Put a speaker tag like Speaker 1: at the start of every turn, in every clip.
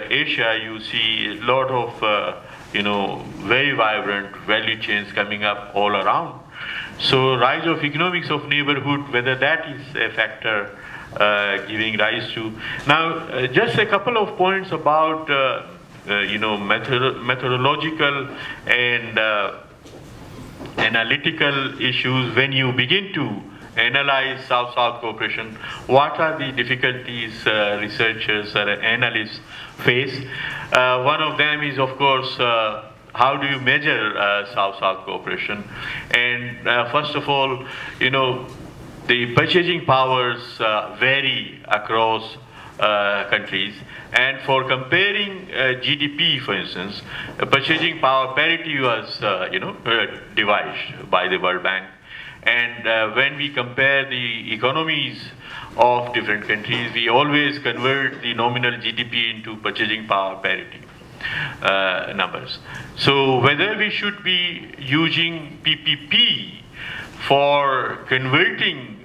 Speaker 1: Asia, you see a lot of very vibrant value chains coming up all around. So rise of economics of neighborhood, whether that is a factor giving rise to. Now, just a couple of points about methodological and analytical issues when you begin to analyze South-South cooperation. What are the difficulties researchers or analysts face? One of them is, of course, how do you measure South-South cooperation? And first of all, the purchasing powers vary across countries. And for comparing GDP, for instance, purchasing power parity was, devised by the World Bank. And when we compare the economies of different countries, we always convert the nominal GDP into purchasing power parity numbers. So whether we should be using PPP for converting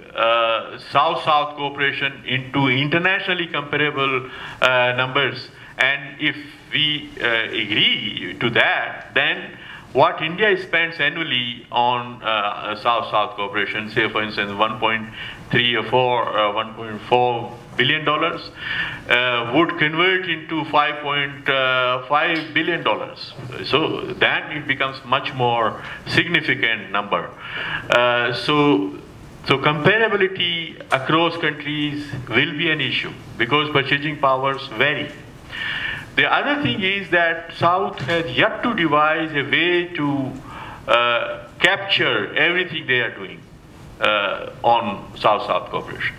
Speaker 1: South-South cooperation into internationally comparable numbers, and if we agree to that, then what India spends annually on South-South cooperation, say for instance 1.3 or 1.4 billion dollars, would convert into 5.5 billion dollars. So then it becomes much more significant number. So comparability across countries will be an issue because purchasing powers vary. The other thing is that South has yet to devise a way to capture everything they are doing on South-South cooperation.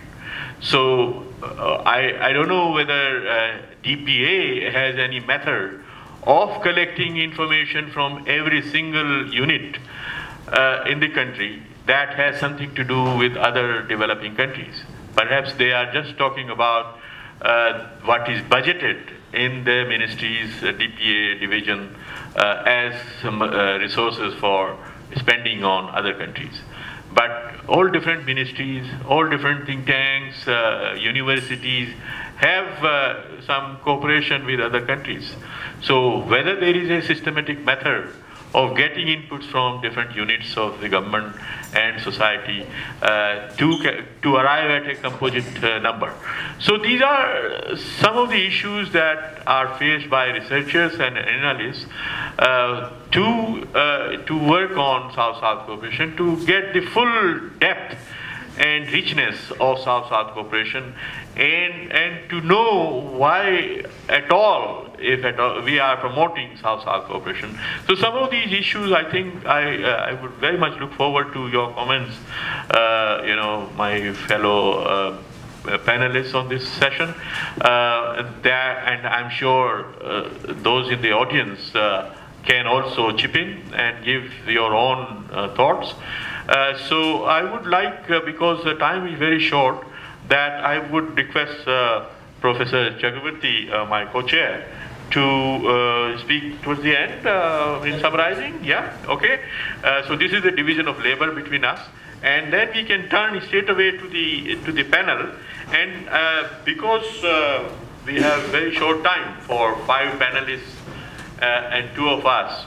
Speaker 1: So I don't know whether DPA has any method of collecting information from every single unit in the country that has something to do with other developing countries. Perhaps they are just talking about what is budgeted in the ministry's DPA division as some resources for spending on other countries. But all different ministries, all different think tanks, universities have some cooperation with other countries. So whether there is a systematic method of getting inputs from different units of the government and society to arrive at a composite number. So these are some of the issues that are faced by researchers and analysts to work on South-South cooperation, to get the full depth and richness of South-South cooperation, and to know why at all, if at all, we are promoting South-South cooperation. So some of these issues, I think I would very much look forward to your comments, my fellow panelists on this session. And I'm sure those in the audience can also chip in and give your own thoughts. So I would like, because the time is very short, that I would request Professor Chakravarti, my co-chair, to speak towards the end in summarizing. Yeah, okay. So this is the division of labor between us, and then we can turn straight away to the panel. And because we have very short time for 5 panelists and 2 of us,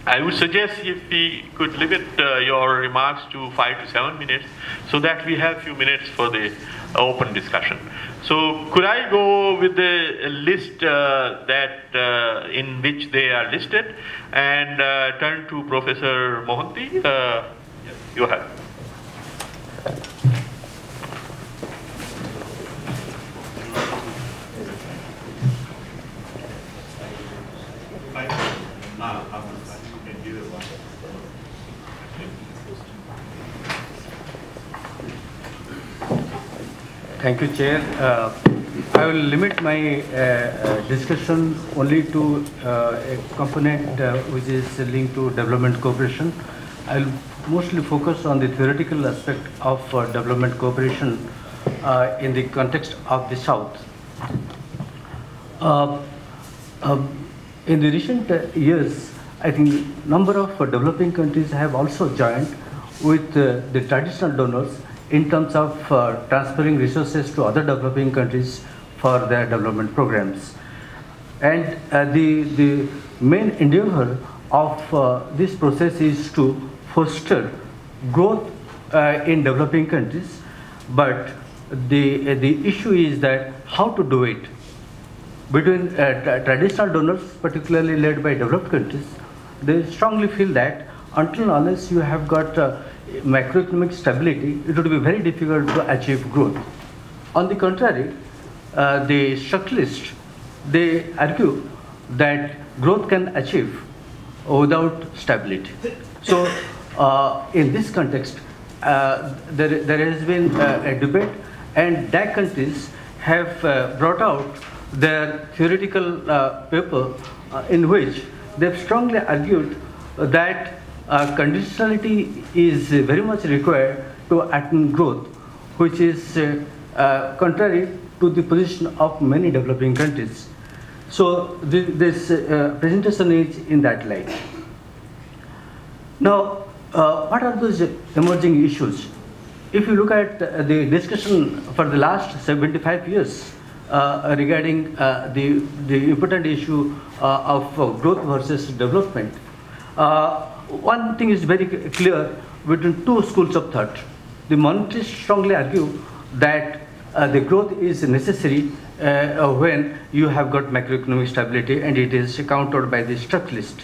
Speaker 1: I would suggest if we could limit your remarks to 5 to 7 minutes, so that we have a few minutes for the open discussion. So could I go with the list that in which they are listed, and turn to Professor Mohanty? Yes. You have.
Speaker 2: Thank you, Chair. I will limit my discussion only to a component which is linked to development cooperation. I will mostly focus on the theoretical aspect of development cooperation in the context of the South. In the recent years, I think number of developing countries have also joined with the traditional donors in terms of transferring resources to other developing countries for their development programs. And the main endeavor of this process is to foster growth in developing countries, but the issue is that how to do it. Between traditional donors, particularly led by developed countries, they strongly feel that until unless you have got macroeconomic stability, it would be very difficult to achieve growth. On the contrary, the structuralists, they argue that growth can achieve without stability. So, in this context, there has been a debate, and DAC countries have brought out their theoretical paper in which they've strongly argued that conditionality is very much required to attain growth, which is contrary to the position of many developing countries. So this presentation is in that light. Now, what are those emerging issues? If you look at the discussion for the last 75 years regarding the important issue of growth versus development, one thing is very clear between two schools of thought. The monetarists strongly argue that the growth is necessary when you have got macroeconomic stability, and it is countered by the structuralist.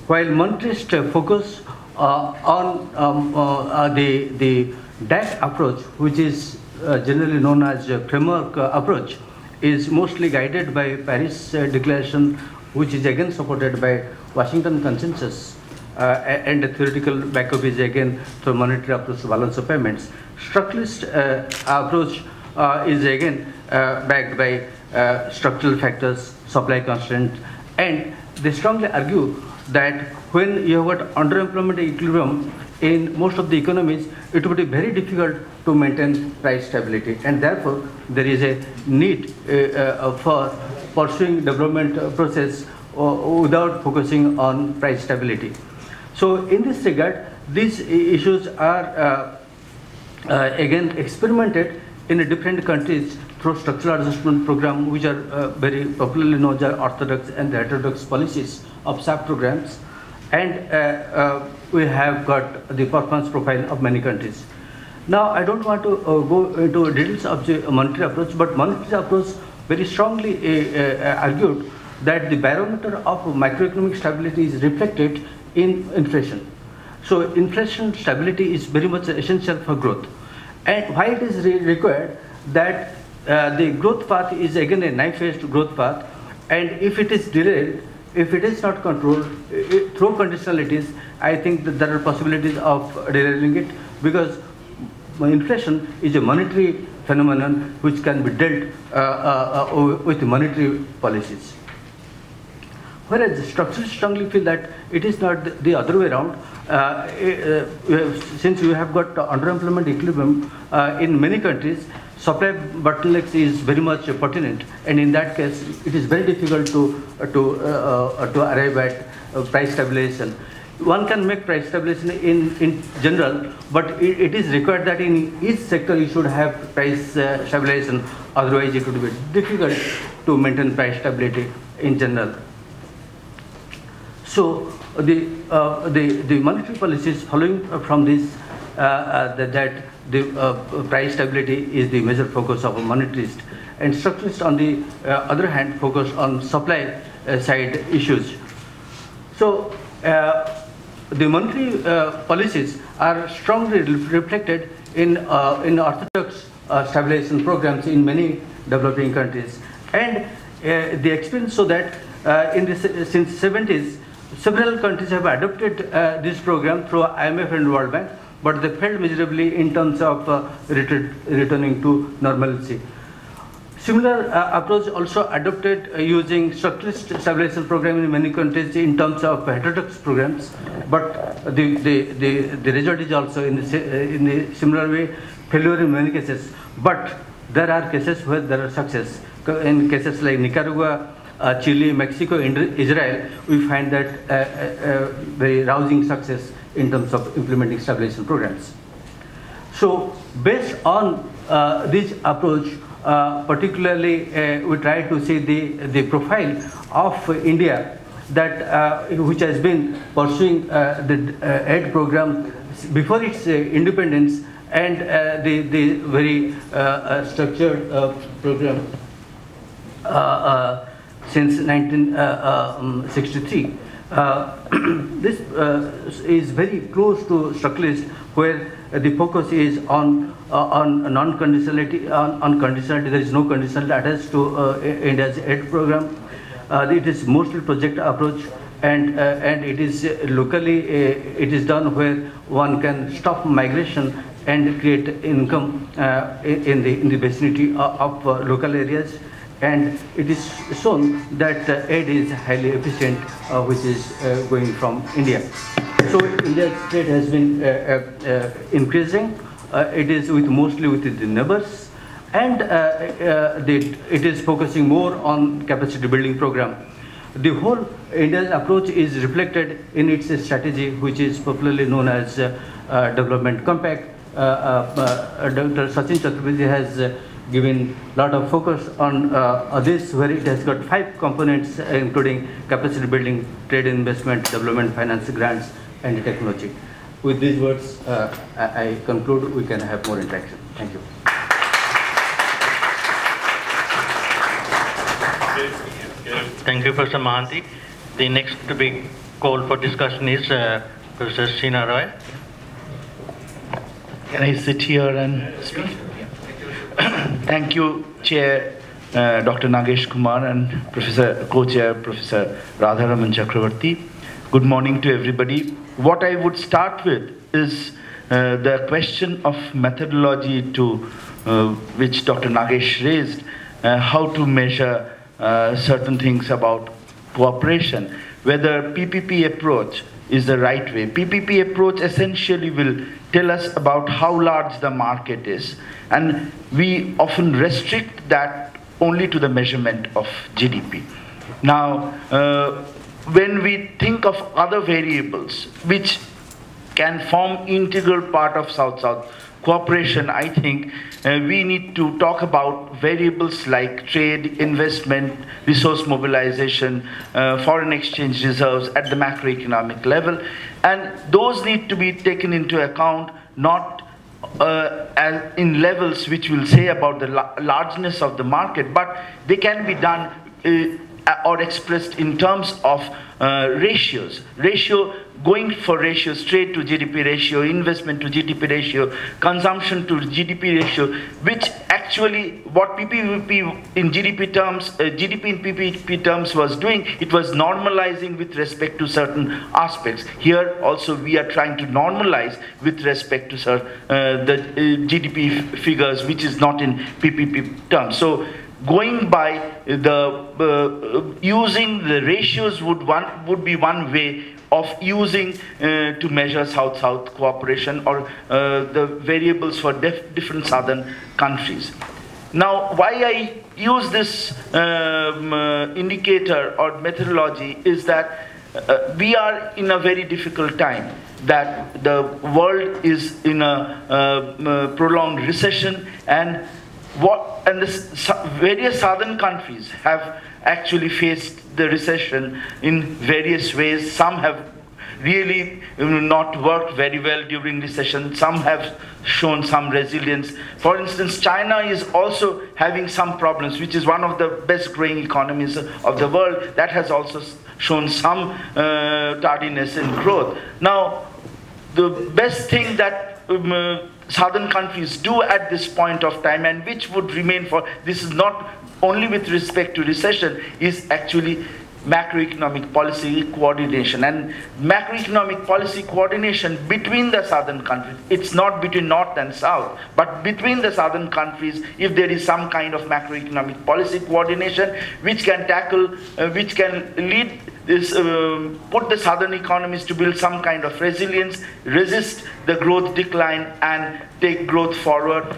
Speaker 2: While monetarists focus on the DAC approach, which is generally known as a framework approach, is mostly guided by Paris Declaration, which is again supported by Washington Consensus, and the theoretical backup is again through monetary approach to balance of payments. Structuralist approach is again backed by structural factors, supply constraints, and they strongly argue that when you have got underemployment equilibrium in most of the economies, it would be very difficult to maintain price stability, and therefore there is a need for pursuing development process without focusing on price stability. So in this regard, these issues are again experimented in different countries through structural adjustment program, which are very popularly known as orthodox and heterodox policies of SAP programs, and we have got the performance profile of many countries. Now, I don't want to go into details of the monetary approach, but monetary approach very strongly argued that the barometer of macroeconomic stability is reflected in inflation. So inflation stability is very much essential for growth. And why it is required that the growth path is again a knife-edged growth path, and if it is derailed, if it is not controlled through conditionalities, I think that there are possibilities of derailing it, because inflation is a monetary phenomenon which can be dealt with monetary policies. Whereas structuralists strongly feel that it is not the other way around. Since you have got underemployment equilibrium in many countries, supply bottlenecks is very much pertinent, and in that case, it is very difficult to arrive at price stabilization. One can make price stabilization in general, but it is required that in each sector you should have price stabilization. Otherwise, it would be difficult to maintain price stability in general. So the monetary policies following from this that the price stability is the major focus of a monetarist, and structuralists on the other hand focus on supply side issues. So the monetary policies are strongly reflected in orthodox stabilization programs in many developing countries, and the experience so that since 70s, several countries have adopted this program through IMF and World Bank, but they failed miserably in terms of returning to normalcy. Similar approach also adopted using structuralist stabilization program in many countries in terms of heterodox programs, but the result is also in the similar way failure in many cases. But there are cases where there are success. In cases like Nicaragua, Chile, Mexico, Israel, we find that very rousing success in terms of implementing stabilization programs. So based on this approach, particularly we try to see the profile of India that which has been pursuing the aid program before its independence, and the very structured program since 1963. This is very close to structuralist, where the focus is on non-conditionality. On conditionality, there is no conditionality attached to India's aid program. It is mostly project approach, and it is locally it is done where one can stop migration and create income in the vicinity of local areas. And it is shown that aid is highly efficient, which is going from India. So India's trade has been increasing. It is mostly with the neighbors, and it is focusing more on capacity building program. The whole India's approach is reflected in its strategy, which is popularly known as Development Compact. Dr. Sachin Chaturvedi has given a lot of focus on this, where it has got 5 components, including capacity building, trade investment, development, finance, grants, and technology. With these words, I conclude. We can have more interaction. Thank you.
Speaker 3: Thank you, Professor Mahanti. The next to be called for discussion is Professor Sheena Roy.
Speaker 4: Can I sit here and speak? Thank you, Chair Dr. Nagesh Kumar and Co-Chair Professor Radharaman Chakravarti. Good morning to everybody. What I would start with is the question of methodology to which Dr. Nagesh raised, how to measure certain things about cooperation, whether PPP approach is the right way. PPP approach essentially will tell us about how large the market is, and we often restrict that only to the measurement of GDP. Now, when we think of other variables which can form integral part of South-South cooperation, I think we need to talk about variables like trade, investment, resource mobilization, foreign exchange reserves at the macroeconomic level. And those need to be taken into account, not as in levels which will say about the largeness of the market, but they can be done or expressed in terms of ratios. Going for ratios, trade to GDP ratio, investment to GDP ratio, consumption to GDP ratio, which actually what PPP in GDP terms, GDP in PPP terms was doing, it was normalizing with respect to certain aspects. Here also we are trying to normalize with respect to the GDP figures, which is not in PPP terms. So going by the using the ratios would be one way of using to measure South-South cooperation, or the variables for different southern countries. Now, why I use this indicator or methodology is that we are in a very difficult time, that the world is in a prolonged recession, and the various southern countries have actually faced the recession in various ways. Some have really not worked very well during recession. Some have shown some resilience. For instance, China is also having some problems, which is one of the best growing economies of the world. That has also shown some tardiness in growth. Now, the best thing that southern countries do at this point of time, and which would remain for, this is not only with respect to recession, is actually macroeconomic policy coordination. And macroeconomic policy coordination between the southern countries, it's not between north and south, but between the southern countries, if there is some kind of macroeconomic policy coordination which can tackle, which can lead this, put the southern economies to build some kind of resilience, resist the growth decline, and take growth forward.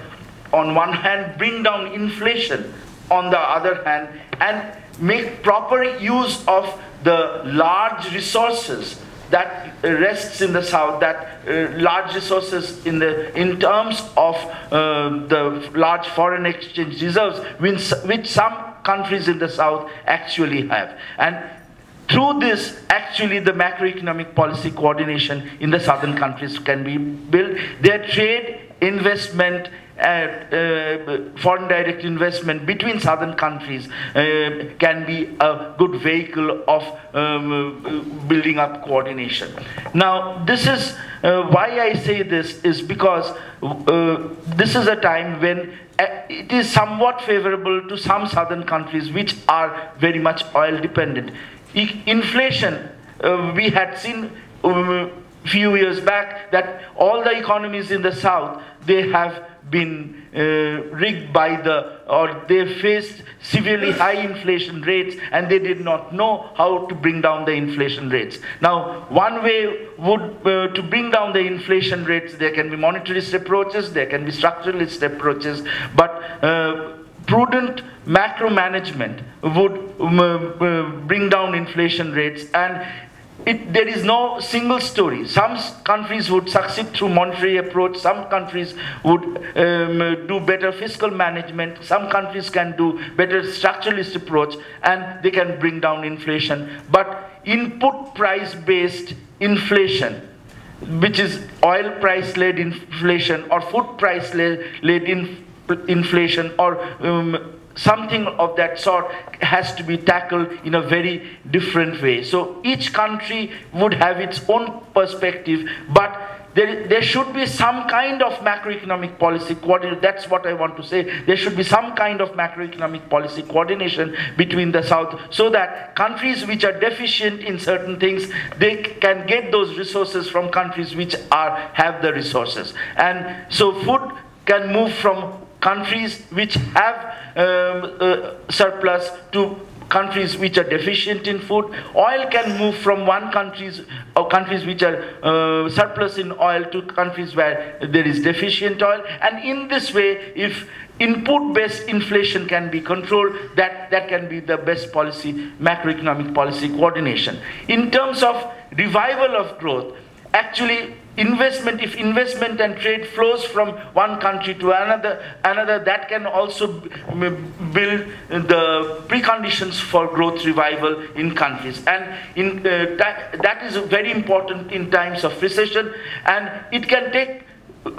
Speaker 4: On one hand, bring down inflation on the other hand, and make proper use of the large resources that rests in the south, that large resources in terms of the large foreign exchange reserves, which some countries in the south actually have. And through this, actually, the macroeconomic policy coordination in the southern countries can be built. Their trade, investment, foreign direct investment between southern countries can be a good vehicle of building up coordination. Now, this is why I say this is because this is a time when it is somewhat favorable to some southern countries which are very much oil dependent. Inflation, we had seen few years back that all the economies in the south, they have been rigged by or they faced severely high inflation rates, and they did not know how to bring down the inflation rates. Now, one way would to bring down the inflation rates, there can be monetarist approaches, there can be structuralist approaches, but prudent macro management would bring down inflation rates, and there is no single story. Some countries would succeed through monetary approach, some countries would do better fiscal management, some countries can do better structuralist approach, and they can bring down inflation. But input price based inflation, which is oil price led inflation or food price led inflation or something of that sort, has to be tackled in a very different way. So each country would have its own perspective, but there should be some kind of macroeconomic policy coordination. That's what I want to say. There should be some kind of macroeconomic policy coordination between the South, so that countries which are deficient in certain things, they can get those resources from countries which have the resources. And so food can move from countries which have surplus to countries which are deficient in food. Oil can move from countries which are surplus in oil to countries where there is deficient oil. And in this way, if input-based inflation can be controlled, that can be the best policy, macroeconomic policy coordination. In terms of revival of growth, actually, if investment and trade flows from one country to another, that can also build the preconditions for growth revival in countries. And that is very important in times of recession, and it can take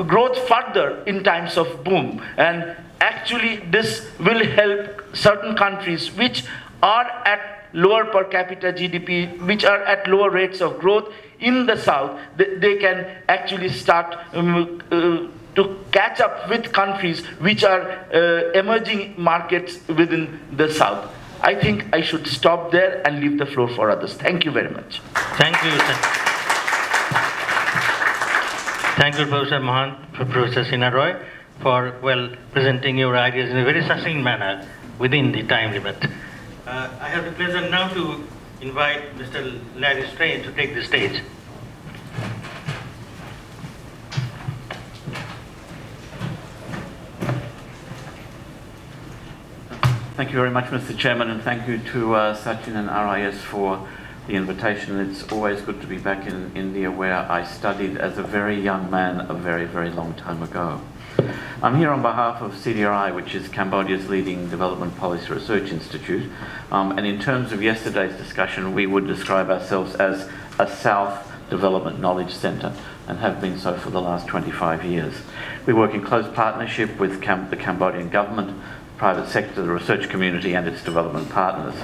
Speaker 4: growth further in times of boom. And actually, this will help certain countries which are at lower per capita GDP, which are at lower rates of growth in the South. They can actually start to catch up with countries which are emerging markets within the South. I think I should stop there and leave the floor for others. Thank you very much.
Speaker 3: Thank you. Thank you, Professor Mahant, Professor Sinha Roy, for presenting your ideas in a very succinct manner within the time limit. I have the pleasure now to invite Mr. Larry Strange to take the stage.
Speaker 5: Thank you very much, Mr. Chairman, and thank you to Sachin and RIS for the invitation. It's always good to be back in India, where I studied as a very young man a very, very long time ago. I'm here on behalf of CDRI, which is Cambodia's leading development policy research institute. And in terms of yesterday's discussion, we would describe ourselves as a South Development Knowledge Centre, and have been so for the last 25 years. We work in close partnership with the Cambodian government, private sector, the research community, and its development partners.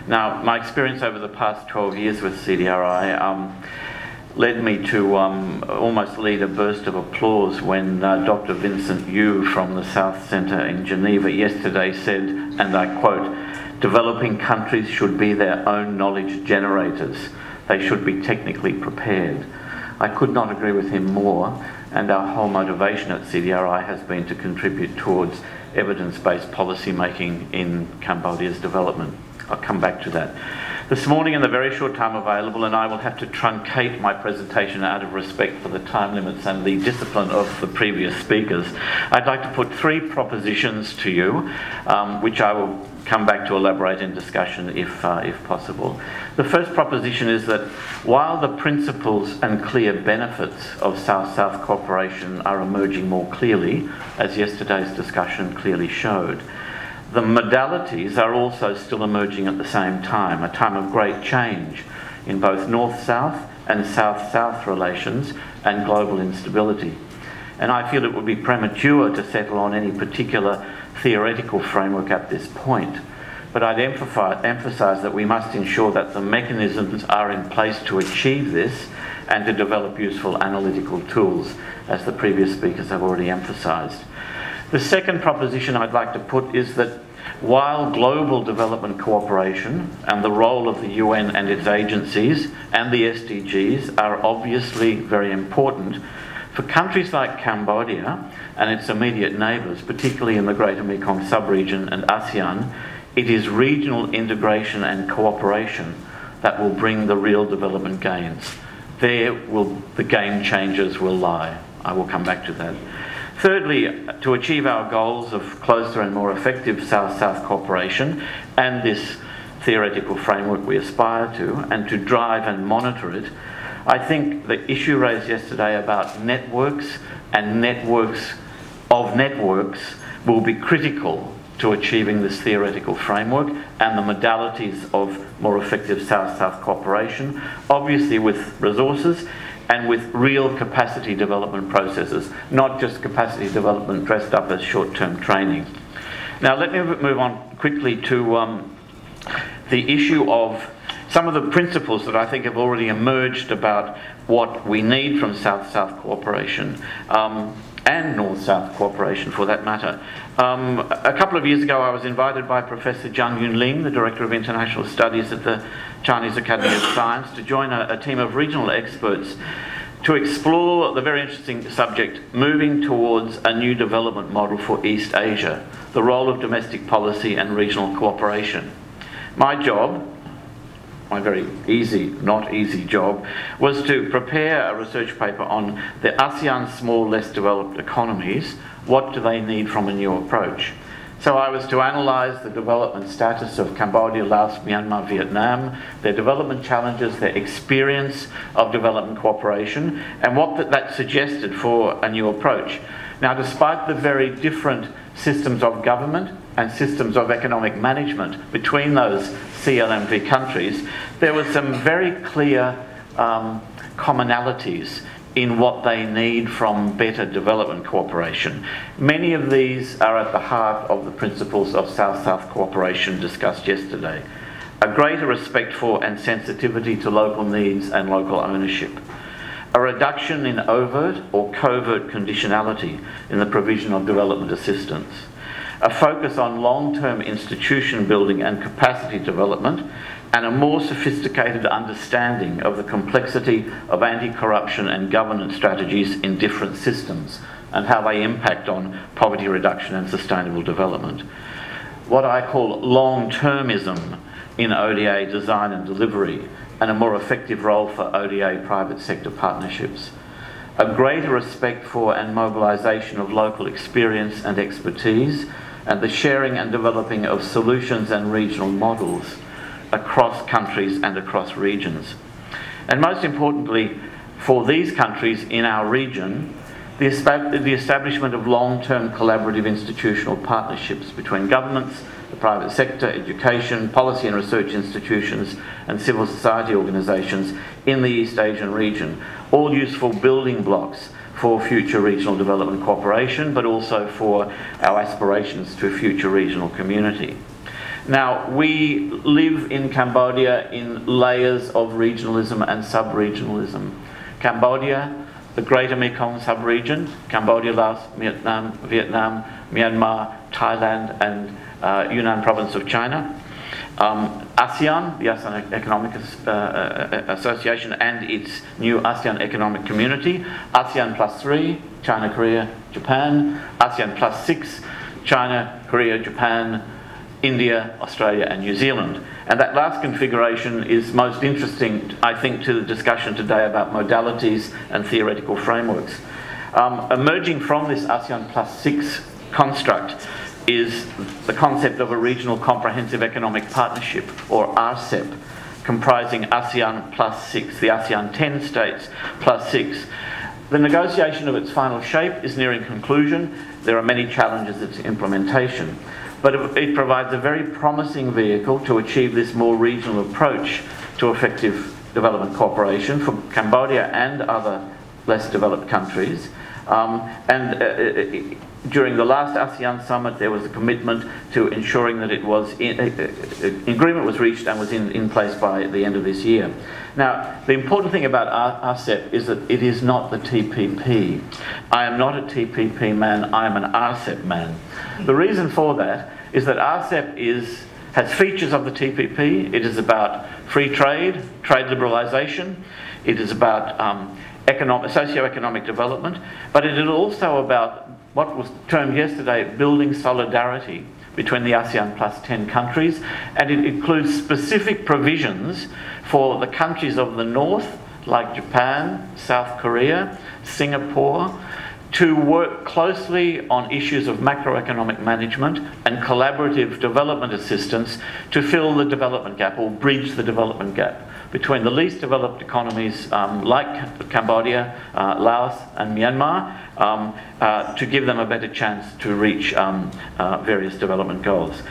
Speaker 5: Now, my experience over the past 12 years with CDRI led me to almost lead a burst of applause when Dr. Vincent Yu from the South Centre in Geneva yesterday said, and I quote, "Developing countries should be their own knowledge generators. They should be technically prepared." I could not agree with him more, and our whole motivation at CDRI has been to contribute towards evidence-based policy making in Cambodia's development. I'll come back to that. This morning, in the very short time available, and I will have to truncate my presentation out of respect for the time limits and the discipline of the previous speakers, I'd like to put 3 propositions to you, which I will come back to elaborate in discussion if possible. The first proposition is that while the principles and clear benefits of South-South cooperation are emerging more clearly, as yesterday's discussion clearly showed, the modalities are also still emerging at the same time, a time of great change in both North-South and South-South relations and global instability. And I feel it would be premature to settle on any particular theoretical framework at this point. But I'd emphasise that we must ensure that the mechanisms are in place to achieve this and to develop useful analytical tools, as the previous speakers have already emphasised. The second proposition I'd like to put is that while global development cooperation and the role of the UN and its agencies and the SDGs are obviously very important, for countries like Cambodia and its immediate neighbours, particularly in the Greater Mekong sub-region and ASEAN, it is regional integration and cooperation that will bring the real development gains. There the game changers will lie. I will come back to that. Thirdly, to achieve our goals of closer and more effective South-South cooperation and this theoretical framework we aspire to, and to drive and monitor it, I think the issue raised yesterday about networks and networks of networks will be critical to achieving this theoretical framework and the modalities of more effective South-South cooperation, obviously with resources and with real capacity development processes, not just capacity development dressed up as short-term training. Now let me move on quickly to the issue of some of the principles that I think have already emerged about what we need from South-South cooperation and North-South cooperation for that matter. A couple of years ago I was invited by Professor Zhang Yunling, the Director of International Studies at the Chinese Academy of Science, to join a team of regional experts to explore the very interesting subject, moving towards a new development model for East Asia, the role of domestic policy and regional cooperation. My job, my very easy, not easy job, was to prepare a research paper on the ASEAN small, less developed economies. What do they need from a new approach? So I was to analyse the development status of Cambodia, Laos, Myanmar, Vietnam, their development challenges, their experience of development cooperation, and what that suggested for a new approach. Now, despite the very different systems of government and systems of economic management between those CLMV countries, there were some very clear commonalities in what they need from better development cooperation. Many of these are at the heart of the principles of South-South cooperation discussed yesterday. A greater respect for and sensitivity to local needs and local ownership. A reduction in overt or covert conditionality in the provision of development assistance. A focus on long-term institution building and capacity development, and a more sophisticated understanding of the complexity of anti-corruption and governance strategies in different systems and how they impact on poverty reduction and sustainable development. What I call long-termism in ODA design and delivery, and a more effective role for ODA private sector partnerships. A greater respect for and mobilisation of local experience and expertise, and the sharing and developing of solutions and regional models across countries and across regions. And most importantly, for these countries in our region, the establishment of long-term collaborative institutional partnerships between governments, the private sector, education, policy and research institutions, and civil society organisations in the East Asian region, all useful building blocks for future regional development cooperation, but also for our aspirations to a future regional community. Now, we live in Cambodia in layers of regionalism and sub-regionalism. Cambodia, the Greater Mekong sub-region, Cambodia, Laos, Vietnam, Myanmar, Thailand, and Yunnan province of China. ASEAN, the ASEAN Economic Association and its new ASEAN Economic Community. ASEAN +3, China, Korea, Japan. ASEAN +6, China, Korea, Japan, India, Australia and New Zealand. And that last configuration is most interesting, I think, to the discussion today about modalities and theoretical frameworks. Emerging from this ASEAN +6 construct is the concept of a regional comprehensive economic partnership, or RCEP, comprising ASEAN +6, the ASEAN 10 states +6. The negotiation of its final shape is nearing conclusion. There are many challenges to its implementation, but it provides a very promising vehicle to achieve this more regional approach to effective development cooperation for Cambodia and other less developed countries. During the last ASEAN summit, there was a commitment to ensuring that it was agreement was reached and was in place by the end of this year. Now, the important thing about RCEP is that it is not the TPP. I am not a TPP man, I am an RCEP man. The reason for that is that RCEP has features of the TPP. It is about free trade, trade liberalisation. It is about socio-economic development, but it is also about what was termed yesterday building solidarity between the ASEAN +10 countries, and it includes specific provisions for the countries of the north, like Japan, South Korea, Singapore, to work closely on issues of macroeconomic management and collaborative development assistance to fill the development gap, or bridge the development gap, between the least developed economies like Cambodia, Laos and Myanmar, to give them a better chance to reach various development goals.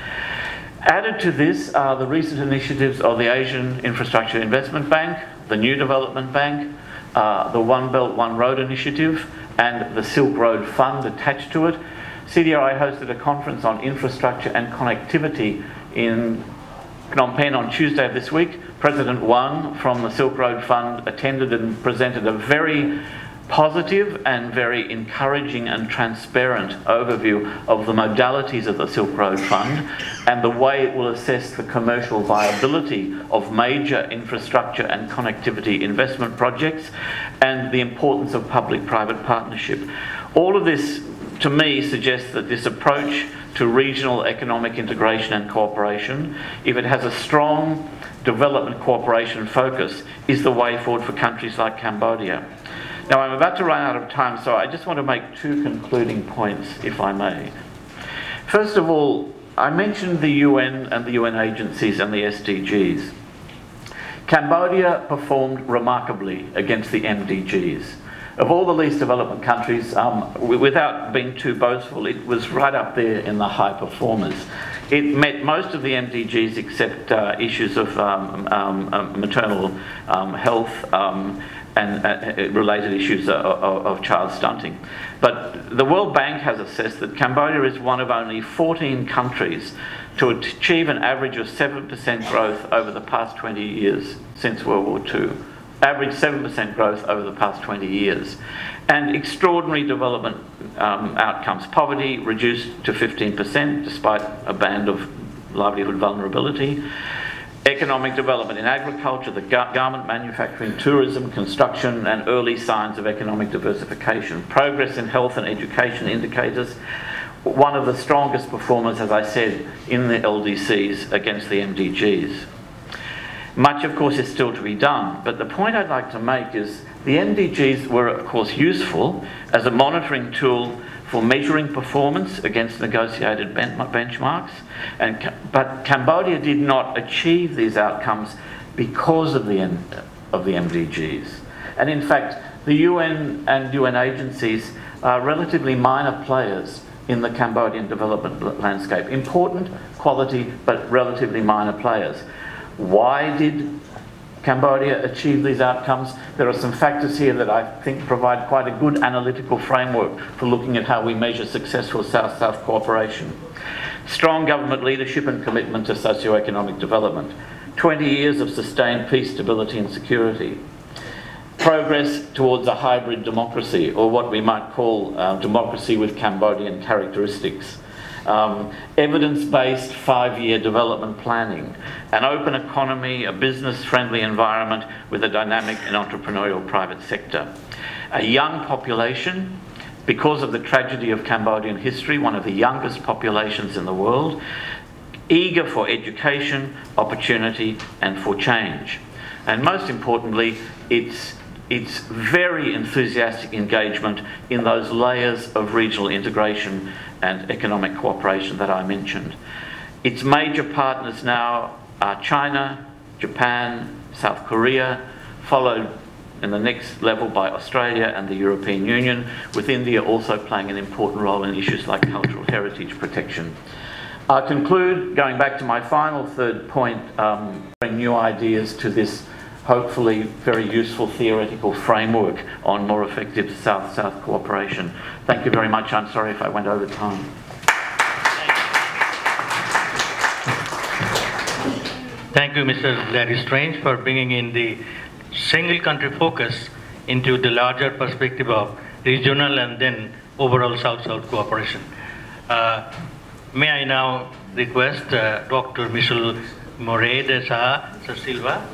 Speaker 5: Added to this are the recent initiatives of the Asian Infrastructure Investment Bank, the New Development Bank, the One Belt, One Road initiative, and the Silk Road Fund attached to it. CDRI hosted a conference on infrastructure and connectivity in Phnom Penh on Tuesday of this week. President Wang from the Silk Road Fund attended and presented a very positive and very encouraging and transparent overview of the modalities of the Silk Road Fund and the way it will assess the commercial viability of major infrastructure and connectivity investment projects and the importance of public-private partnership. All of this, to me, suggests that this approach to regional economic integration and cooperation, if it has a strong development cooperation focus, is the way forward for countries like Cambodia. Now, I'm about to run out of time, so I just want to make two concluding points, if I may. First of all, I mentioned the UN and the UN agencies and the SDGs. Cambodia performed remarkably against the MDGs. Of all the least developed countries, without being too boastful, it was right up there in the high performers. It met most of the MDGs except issues of maternal health and related issues of child stunting. But the World Bank has assessed that Cambodia is one of only 14 countries to achieve an average of 7% growth over the past 20 years since World War II. Average 7% growth over the past 20 years. And extraordinary development outcomes. Poverty reduced to 15% despite a band of livelihood vulnerability. Economic development in agriculture, the garment manufacturing, tourism, construction, and early signs of economic diversification. Progress in health and education indicators. One of the strongest performers, as I said, in the LDCs against the MDGs. Much, of course, is still to be done, but the point I'd like to make is the MDGs were, of course, useful as a monitoring tool for measuring performance against negotiated benchmarks, but Cambodia did not achieve these outcomes because of the MDGs. And in fact, the UN and UN agencies are relatively minor players in the Cambodian development landscape. Important, quality, but relatively minor players. Why did Cambodia achieve these outcomes? There are some factors here that I think provide quite a good analytical framework for looking at how we measure successful South-South cooperation. Strong government leadership and commitment to socio-economic development. 20 years of sustained peace, stability and security. Progress towards a hybrid democracy, or what we might call democracy with Cambodian characteristics. Evidence-based 5-year development planning, an open economy, a business-friendly environment with a dynamic and entrepreneurial private sector. A young population, because of the tragedy of Cambodian history, one of the youngest populations in the world. eager for education, opportunity, and for change. And most importantly, it's very enthusiastic engagement in those layers of regional integration and economic cooperation that I mentioned. Its major partners now are China, Japan, South Korea, followed in the next level by Australia and the European Union, with India also playing an important role in issues like cultural heritage protection. I'll conclude, going back to my final third point, bring new ideas to this hopefully very useful theoretical framework on more effective South-South cooperation. Thank you very much. I'm sorry if I went over time.
Speaker 3: Thank you, Mr. Larry Strange, for bringing in the single country focus into the larger perspective of regional and then overall South-South cooperation. May I now request Dr. Michelle Moret de Silva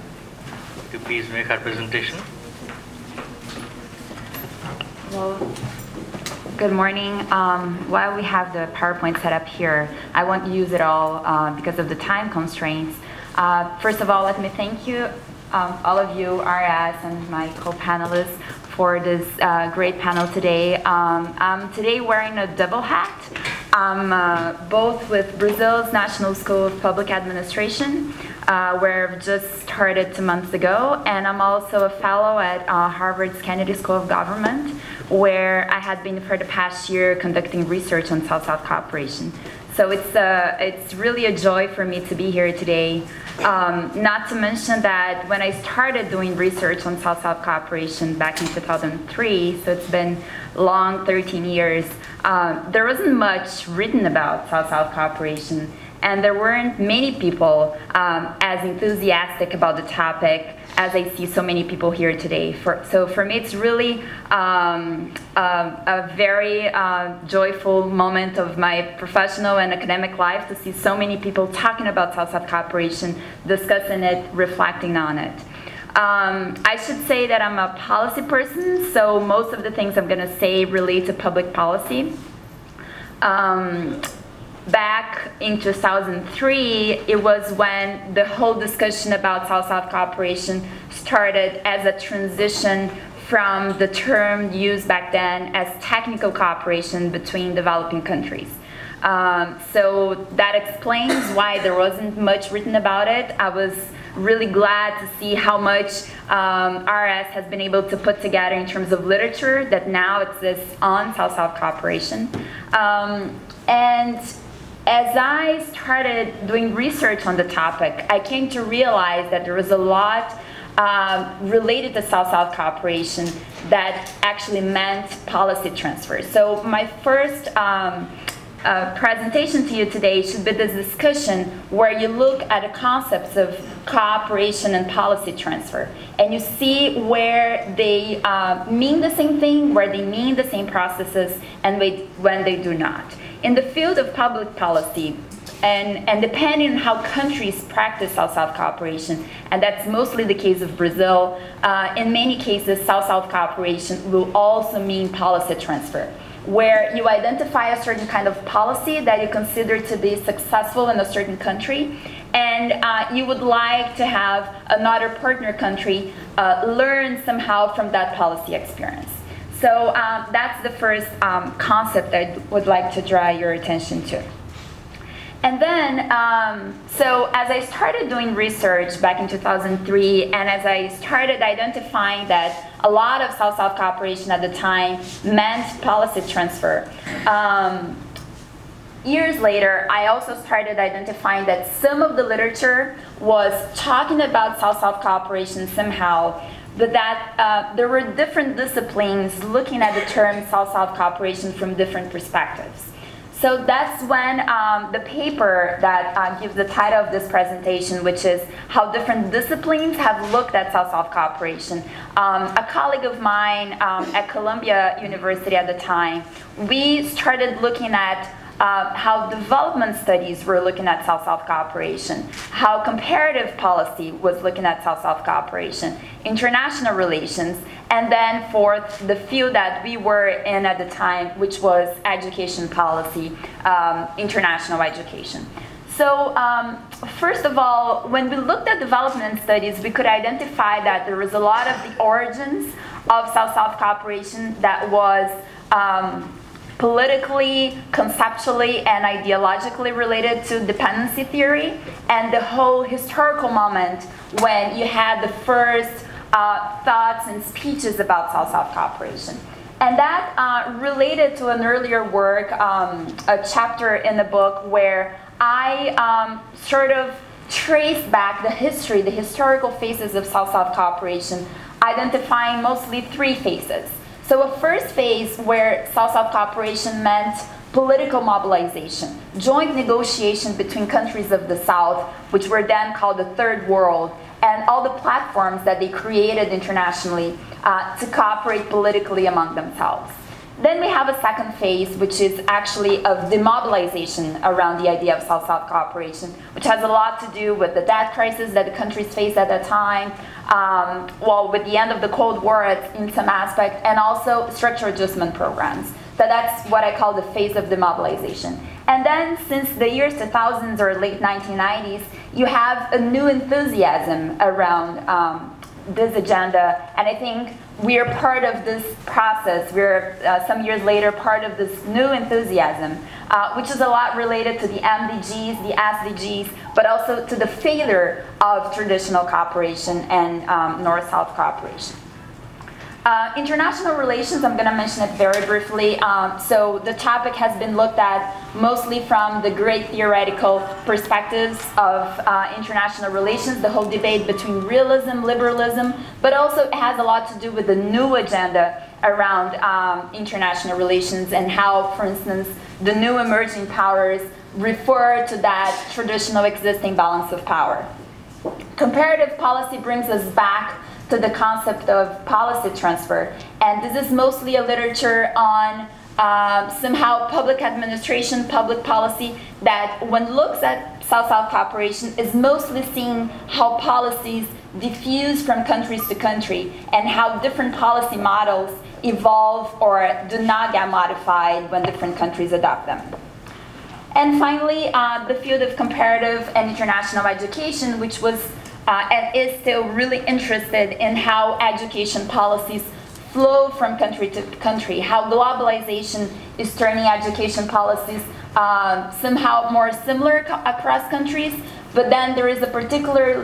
Speaker 3: to please make her presentation.
Speaker 6: Well, good morning. While we have the PowerPoint set up here, I won't use it all because of the time constraints. First of all, let me thank you, all of you, RS and my co-panelists, for this great panel today. I'm today wearing a double hat. I'm both with Brazil's National School of Public Administration, where I've just started 2 months ago, and I'm also a fellow at Harvard's Kennedy School of Government, where I had been for the past year conducting research on South-South cooperation. So it's really a joy for me to be here today. Not to mention that when I started doing research on South-South cooperation back in 2003, so it's been long 13 years, there wasn't much written about South-South cooperation, and there weren't many people as enthusiastic about the topic as I see so many people here today. So for me, it's really a very joyful moment of my professional and academic life to see so many people talking about South-South cooperation, discussing it, reflecting on it. I should say that I'm a policy person, so most of the things I'm going to say relate to public policy. Back in 2003, it was when the whole discussion about South-South cooperation started as a transition from the term used back then as technical cooperation between developing countries. So that explains why there wasn't much written about it. I was really glad to see how much RS has been able to put together in terms of literature that now exists on South-South cooperation. And as I started doing research on the topic, I came to realize that there was a lot related to South-South cooperation that actually meant policy transfer. So my first presentation to you today should be this discussion where you look at the concepts of cooperation and policy transfer, and you see where they mean the same thing, where they mean the same processes, and when they do not. In the field of public policy, and depending on how countries practice South-South cooperation, and that's mostly the case of Brazil, in many cases South-South cooperation will also mean policy transfer, where you identify a certain kind of policy that you consider to be successful in a certain country, and you would like to have another partner country learn somehow from that policy experience. So that's the first concept I would like to draw your attention to. And then, so as I started doing research back in 2003, and as I started identifying that a lot of South-South cooperation at the time meant policy transfer, years later, I also started identifying that some of the literature was talking about South-South cooperation somehow, but that there were different disciplines looking at the term South-South cooperation from different perspectives. So that's when the paper that gives the title of this presentation, which is How Different Disciplines Have Looked at South-South Cooperation. A colleague of mine at Columbia University at the time, we started looking at how development studies were looking at South-South cooperation, how comparative policy was looking at South-South cooperation, international relations, and then fourth, the field that we were in at the time, which was education policy, international education. So first of all, when we looked at development studies, we could identify that there was a lot of the origins of South-South cooperation that was politically, conceptually, and ideologically related to dependency theory, and the whole historical moment when you had the first thoughts and speeches about South-South cooperation. And that related to an earlier work, a chapter in the book where I sort of traced back the history, the historical phases of South-South cooperation, identifying mostly 3 phases. So a first phase where South-South cooperation meant political mobilization, joint negotiation between countries of the South, which were then called the Third World, and all the platforms that they created internationally to cooperate politically among themselves. Then we have a second phase, which is actually of demobilization around the idea of South-South cooperation, which has a lot to do with the debt crisis that the countries faced at that time, well, with the end of the Cold War in some aspect, and also structural adjustment programs. So that's what I call the phase of demobilization. And then since the years 2000s or late 1990s, you have a new enthusiasm around this agenda, and I think we are part of this process. We're some years later part of this new enthusiasm, which is a lot related to the MDGs, the SDGs, but also to the failure of traditional cooperation and North-South cooperation. International relations, I'm going to mention it very briefly. So the topic has been looked at mostly from the great theoretical perspectives of international relations, the whole debate between realism, liberalism, but also it has a lot to do with the new agenda around international relations and how, for instance, the new emerging powers refer to that traditional existing balance of power. Comparative policy brings us back to the concept of policy transfer, and this is mostly a literature on somehow public administration, public policy, that when looks at South-South cooperation is mostly seeing how policies diffuse from countries to country and how different policy models evolve or do not get modified when different countries adopt them. And finally, the field of comparative and international education, which was and is still really interested in how education policies flow from country to country, how globalization is turning education policies somehow more similar across countries, but then there is a particular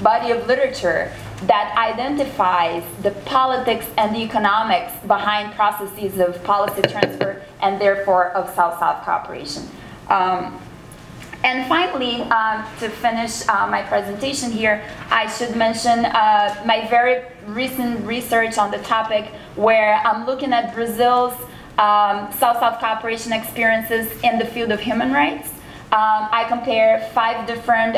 Speaker 6: body of literature that identifies the politics and the economics behind processes of policy transfer and therefore of South-South cooperation. And finally, to finish my presentation here, I should mention my very recent research on the topic where I'm looking at Brazil's South-South cooperation experiences in the field of human rights. I compare 5 different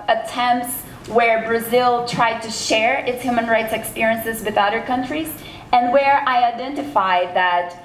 Speaker 6: attempts where Brazil tried to share its human rights experiences with other countries, and where I identified that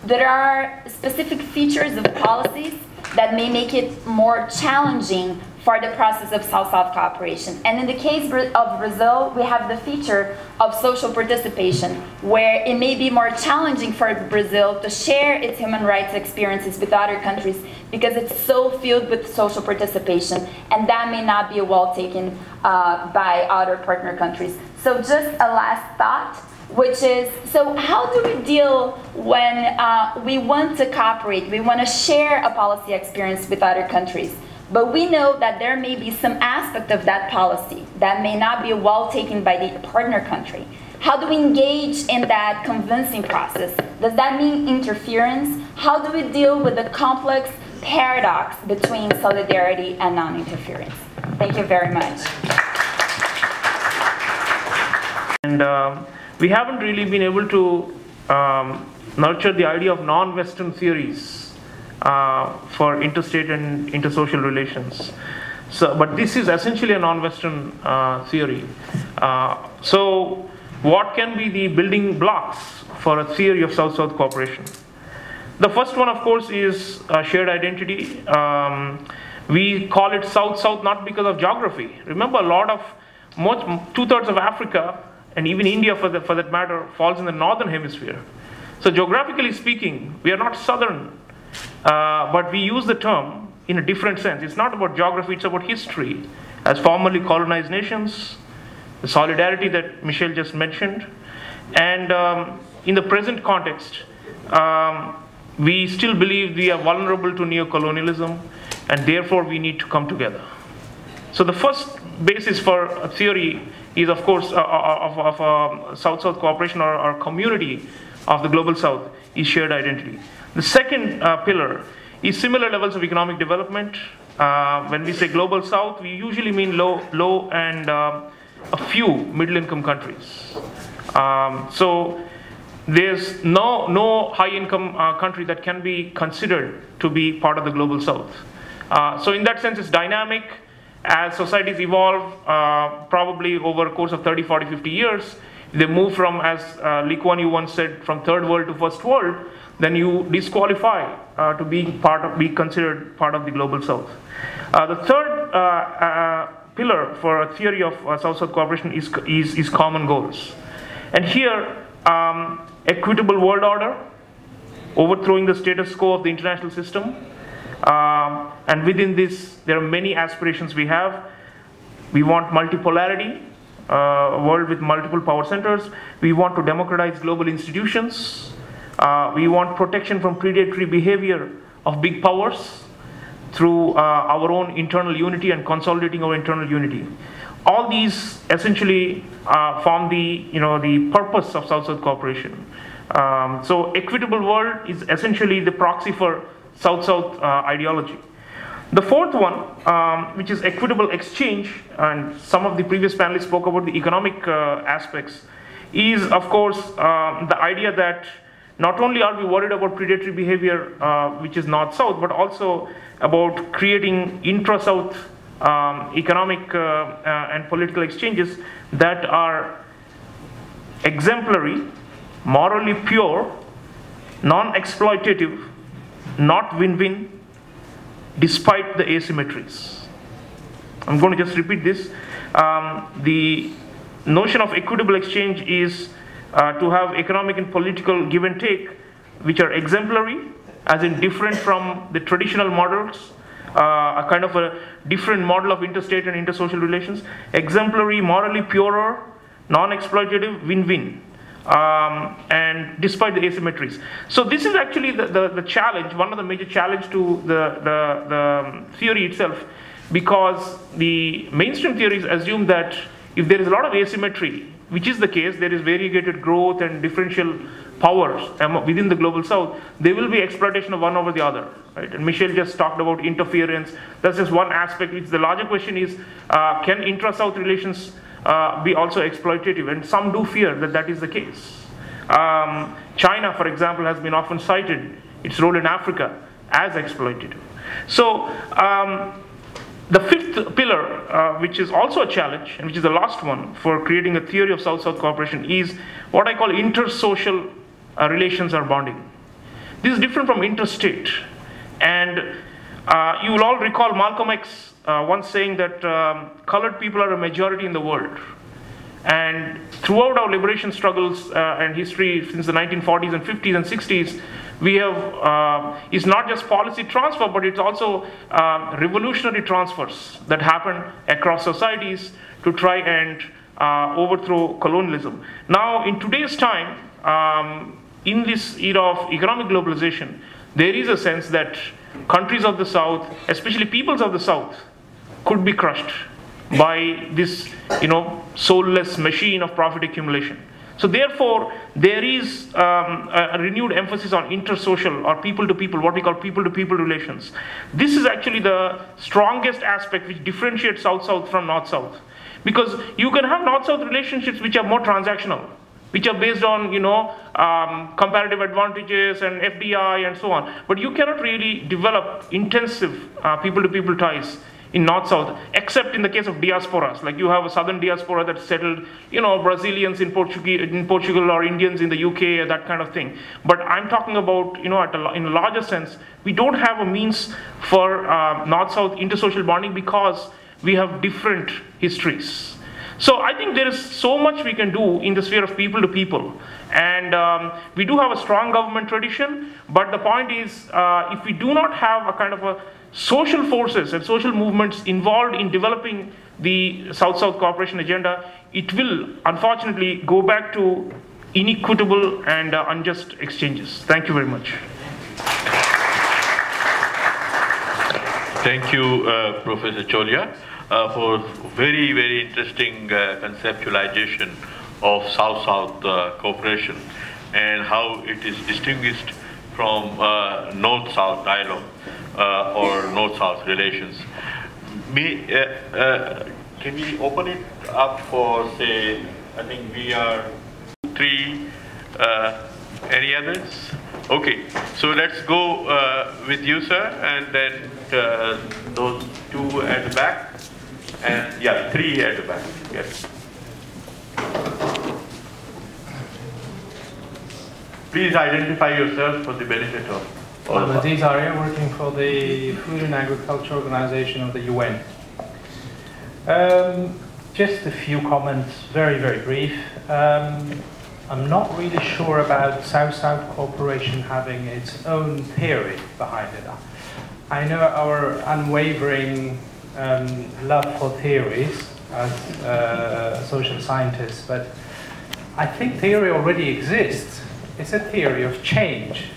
Speaker 6: there are specific features of policies that may make it more challenging for the process of South-South cooperation. And in the case of Brazil, we have the feature of social participation, where it may be more challenging for Brazil to share its human rights experiences with other countries because it's so filled with social participation, and that may not be well taken by other partner countries. So just a last thought, which is, so how do we deal when we want to cooperate, we want to share a policy experience with other countries, but we know that there may be some aspect of that policy that may not be well taken by the partner country. How do we engage in that convincing process? Does that mean interference? How do we deal with the complex paradox between solidarity and non-interference? Thank you very much.
Speaker 7: And we haven't really been able to nurture the idea of non-Western theories for interstate and intersocial relations. So, but this is essentially a non-Western theory. So what can be the building blocks for a theory of South-South cooperation? The first one, of course, is shared identity. We call it South-South not because of geography. Remember, a lot of, 2/3 of Africa, and even India for that matter, falls in the northern hemisphere. So geographically speaking, we are not southern but we use the term in a different sense. It's not about geography, it's about history. As formerly colonized nations, the solidarity that Michelle just mentioned, and in the present context, we still believe we are vulnerable to neocolonialism, and therefore we need to come together. So the first basis for a theory is, of course, of South-South cooperation or community of the Global South is shared identity. The second pillar is similar levels of economic development. When we say Global South, we usually mean low and a few middle-income countries. So there's no high-income country that can be considered to be part of the Global South. So in that sense, it's dynamic. As societies evolve, probably over a course of 30, 40, 50 years, they move from, as Lee Kuan Yew once said, from third world to first world, then you disqualify to be considered part of the Global South. The third pillar for a theory of South-South cooperation is common goals. And here, equitable world order, overthrowing the status quo of the international system, and within this, there are many aspirations we have. We want multipolarity, a world with multiple power centers. We want to democratize global institutions. We want protection from predatory behavior of big powers through our own internal unity and consolidating our internal unity. All these essentially form the purpose of South-South cooperation. So equitable world is essentially the proxy for South-South ideology. The fourth one, which is equitable exchange, and some of the previous panelists spoke about the economic aspects, is of course the idea that not only are we worried about predatory behavior, which is North-South, but also about creating intra-South economic and political exchanges that are exemplary, morally pure, non-exploitative, not win-win, despite the asymmetries. I'm going to just repeat this. The notion of equitable exchange is to have economic and political give and take, which are exemplary, as in different from the traditional models, a kind of a different model of interstate and intersocial relations, exemplary, morally purer, non-exploitative, win-win. And despite the asymmetries. So this is actually the challenge, one of the major challenge to the theory itself, because the mainstream theories assume that if there is a lot of asymmetry, which is the case, there is variegated growth and differential powers within the Global South, there will be exploitation of one over the other. Right? And Michelle just talked about interference. That's just one aspect. Which the larger question is, can intra-South relations be also exploitative? And some do fear that that is the case. China, for example, has been often cited, its role in Africa, as exploitative. So the fifth pillar, which is also a challenge, and which is the last one for creating a theory of South-South cooperation, is what I call intersocial relations or bonding. This is different from interstate. And you will all recall Malcolm X once saying that colored people are a majority in the world. And throughout our liberation struggles and history since the 1940s and 50s and 60s, we have, it's not just policy transfer, but it's also revolutionary transfers that happen across societies to try and overthrow colonialism. Now, in today's time, in this era of economic globalization, there is a sense that countries of the South, especially peoples of the South, could be crushed by this, soulless machine of profit accumulation. So therefore, there is a renewed emphasis on intersocial or people-to-people, what we call people-to-people relations. This is actually the strongest aspect which differentiates South-South from North-South. Because you can have North-South relationships which are more transactional, which are based on, comparative advantages and FDI and so on. But you cannot really develop intensive people-to-people ties in North-South, except in the case of diasporas. Like you have a southern diaspora that's settled, Brazilians in Portugal or Indians in the UK, that kind of thing. But I'm talking about, in a larger sense, we don't have a means for North-South intersocial bonding because we have different histories. So I think there is so much we can do in the sphere of people to people. And we do have a strong government tradition, but the point is, if we do not have a kind of a social forces and social movements involved in developing the South-South cooperation agenda, it will unfortunately go back to inequitable and unjust exchanges. Thank you very much.
Speaker 1: Thank you, Professor Cholia, for very, very interesting conceptualization of South-South cooperation and how it is distinguished from North-South dialogue or North-South relations. Can we open it up for, say, I think we are 3, any others? Okay, so let's go with you, sir, and then those 2 at the back, and yeah, 3 at the back, yes. Please identify yourself for the benefit of all.
Speaker 8: I'm Aziz Arya, working for the Food and Agriculture Organization of the UN. Just a few comments, very, very brief. I'm not really sure about South-South cooperation having its own theory behind it. I know our unwavering love for theories as social scientists, but I think theory already exists. It's a theory of change.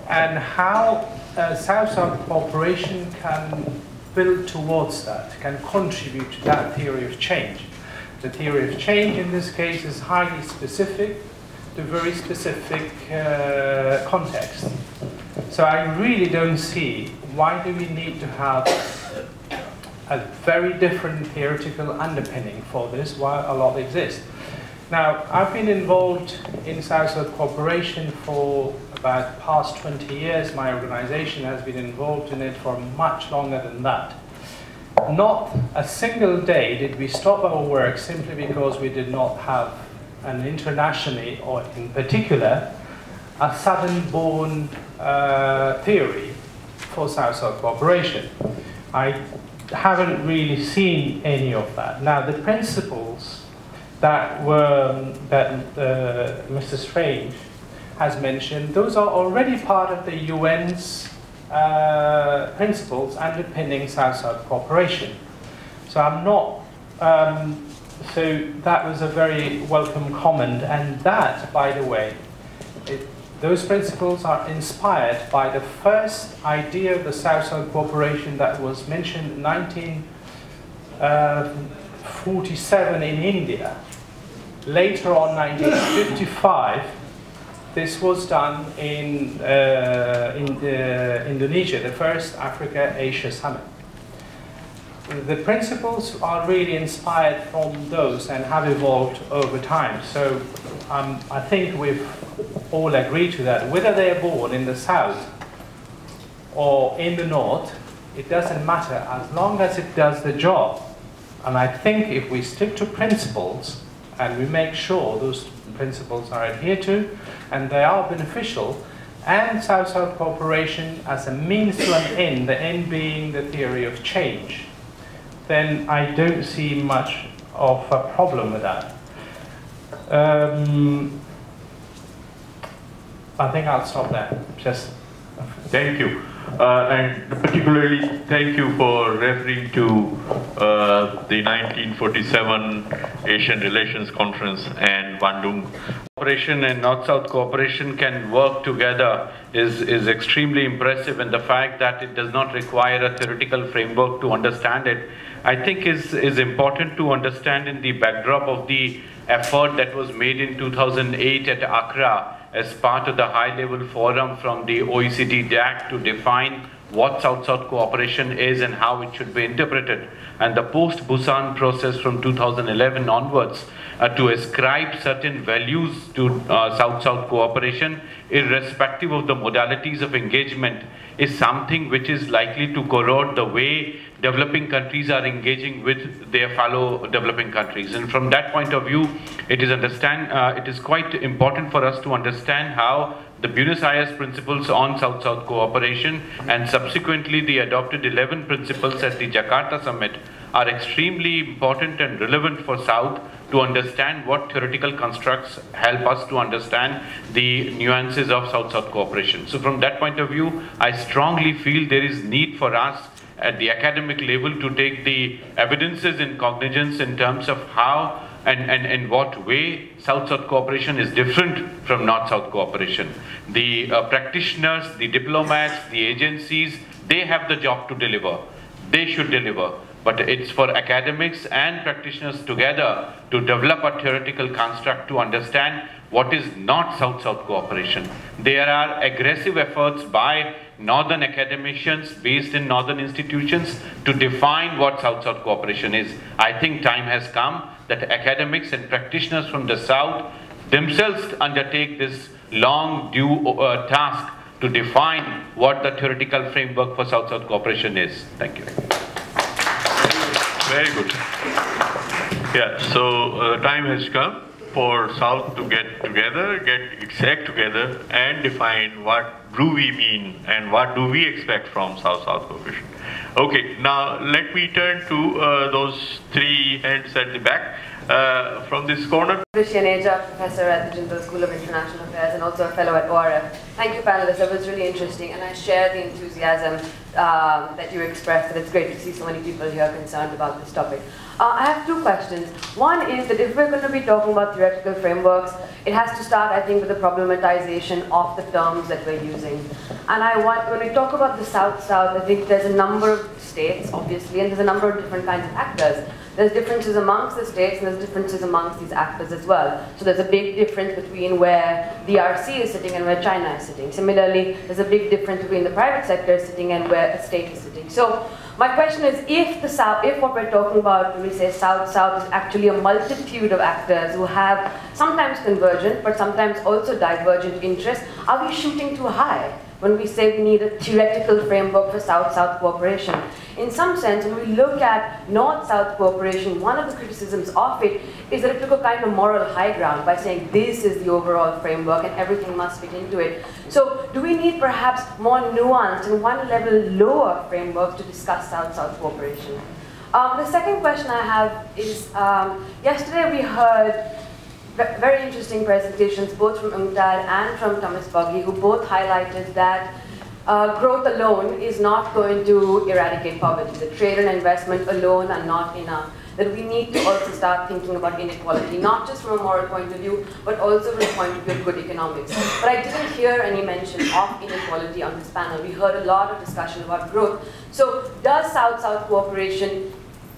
Speaker 8: And how South-South cooperation can build towards that, can contribute to that theory of change. The theory of change in this case is highly specific to very specific context. So I really don't see why do we need to have a very different theoretical underpinning for this while a lot exists. Now, I've been involved in South-South cooperation for about the past 20 years. My organization has been involved in it for much longer than that. Not a single day did we stop our work simply because we did not have an internationally, or in particular, a Southern-born theory for South-South cooperation. I haven't really seen any of that. Now, the principles that Mr. Strange has mentioned, those are already part of the UN's principles underpinning South-South cooperation. So I'm not, so that was a very welcome comment, and that, by the way, those principles are inspired by the first idea of the South-South cooperation that was mentioned in 1947 in India. Later on, 1955, this was done in Indonesia, the first Africa-Asia summit. The principles are really inspired from those and have evolved over time. So I think we've all agreed to that. Whether they are born in the south or in the north, it doesn't matter as long as it does the job. And I think if we stick to principles and we make sure those principles are adhered to and they are beneficial, and South-South cooperation as a means to an end, the end being the theory of change, then I don't see much of a problem with that. I think I'll stop there. Just
Speaker 1: thank you. And particularly thank you for referring to the 1947 Asian Relations Conference and Bandung. Cooperation and North-South cooperation can work together is extremely impressive, and the fact that it does not require a theoretical framework to understand it, I think is important to understand in the backdrop of the effort that was made in 2008 at Accra as part of the high-level forum from the OECD DAC to define what South-South cooperation is and how it should be interpreted, and the post-Busan process from 2011 onwards to ascribe certain values to South-South cooperation, irrespective of the modalities of engagement, is something which is likely to corrode the way developing countries are engaging with their fellow developing countries. And from that point of view, it is quite important for us to understand how the Buenos Aires principles on South-South cooperation and subsequently the adopted 11 principles at the Jakarta summit
Speaker 5: are extremely important and relevant for South to understand what theoretical constructs help us to understand the nuances of South-South cooperation. So from that point of view, I strongly feel there is need for us at the academic level to take the evidences in cognizance in terms of how and in what way South-South cooperation is different from North-South cooperation. The practitioners, the diplomats, the agencies, they have the job to deliver. They should deliver. But it's for academics and practitioners together to develop a theoretical construct to understand what is not South-South cooperation. There are aggressive efforts by northern academicians based in northern institutions to define what South-South cooperation is. I think time has come that academics and practitioners from the South themselves undertake this long due task to define what the theoretical framework for South-South cooperation is. Thank you.
Speaker 1: Very good. Yeah, so time has come for South to get together, get its act together and define what do we mean and what do we expect from South-South cooperation. Okay, now let me turn to those three hands at the back. From this corner.
Speaker 9: Rishi Aneja, professor at the Jindal School of International Affairs and also a fellow at ORF. Thank you, panelists. That was really interesting, and I share the enthusiasm that you expressed, that it's great to see so many people here concerned about this topic. I have two questions. One is that if we're going to be talking about theoretical frameworks, it has to start, I think, with the problematization of the terms that we're using. And when we talk about the South-South, I think there's a number of states, obviously, and there's a number of different kinds of actors. There's differences amongst the states and there's differences amongst these actors as well. So there's a big difference between where the RC is sitting and where China is sitting. Similarly, there's a big difference between the private sector is sitting and where a state is sitting. So my question is, if what we're talking about when we say South-South is actually a multitude of actors who have sometimes convergent but sometimes also divergent interests, are we shooting too high when we say we need a theoretical framework for South-South cooperation? In some sense, when we look at North-South cooperation, one of the criticisms of it is that it took a kind of moral high ground by saying this is the overall framework and everything must fit into it. So do we need perhaps more nuanced and one level lower frameworks to discuss South-South cooperation? The second question I have is, yesterday we heard very interesting presentations both from UNCTAD and from Thomas Buggy, who both highlighted that growth alone is not going to eradicate poverty. The trade and investment alone are not enough. That we need to also start thinking about inequality, not just from a moral point of view, but also from the point of view of good economics. But I didn't hear any mention of inequality on this panel. We heard a lot of discussion about growth. So does South-South cooperation,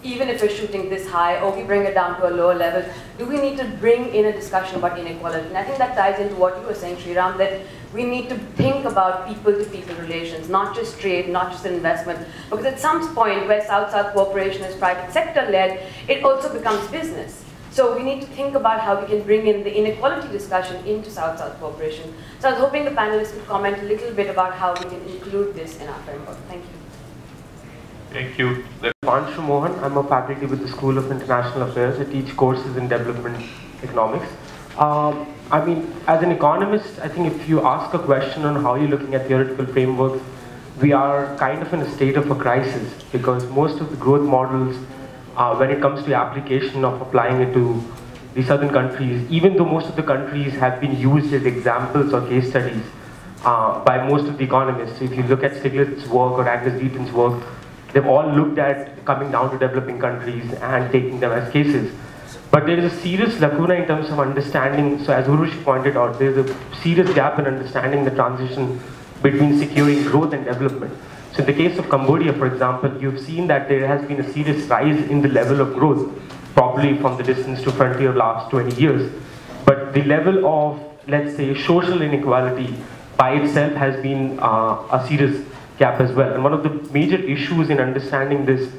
Speaker 9: even if we're shooting this high, or we bring it down to a lower level, do we need to bring in a discussion about inequality? And I think that ties into what you were saying, Sriram, that we need to think about people-to-people relations, not just trade, not just investment. Because at some point where South-South cooperation is private sector-led, it also becomes business. So we need to think about how we can bring in the inequality discussion into South-South cooperation. So I was hoping the panelists would comment a little bit about how we can include this in our framework. Thank you.
Speaker 1: Thank you.
Speaker 10: Panshu Mohan. I'm a faculty with the School of International Affairs. I teach courses in development economics. I mean, as an economist, I think if you ask a question on how you're looking at theoretical frameworks, we are kind of in a state of a crisis because most of the growth models, when it comes to application of applying it to the southern countries, even though most of the countries have been used as examples or case studies by most of the economists. So if you look at Stiglitz's work or Agnes Deaton's work, they've all looked at coming down to developing countries and taking them as cases. But there is a serious lacuna in terms of understanding, so as Urushi pointed out, there is a serious gap in understanding the transition between securing growth and development. So in the case of Cambodia, for example, you've seen that there has been a serious rise in the level of growth, probably from the distance to frontier of last 20 years. But the level of, let's say, social inequality by itself has been a serious gap as well. And one of the major issues in understanding this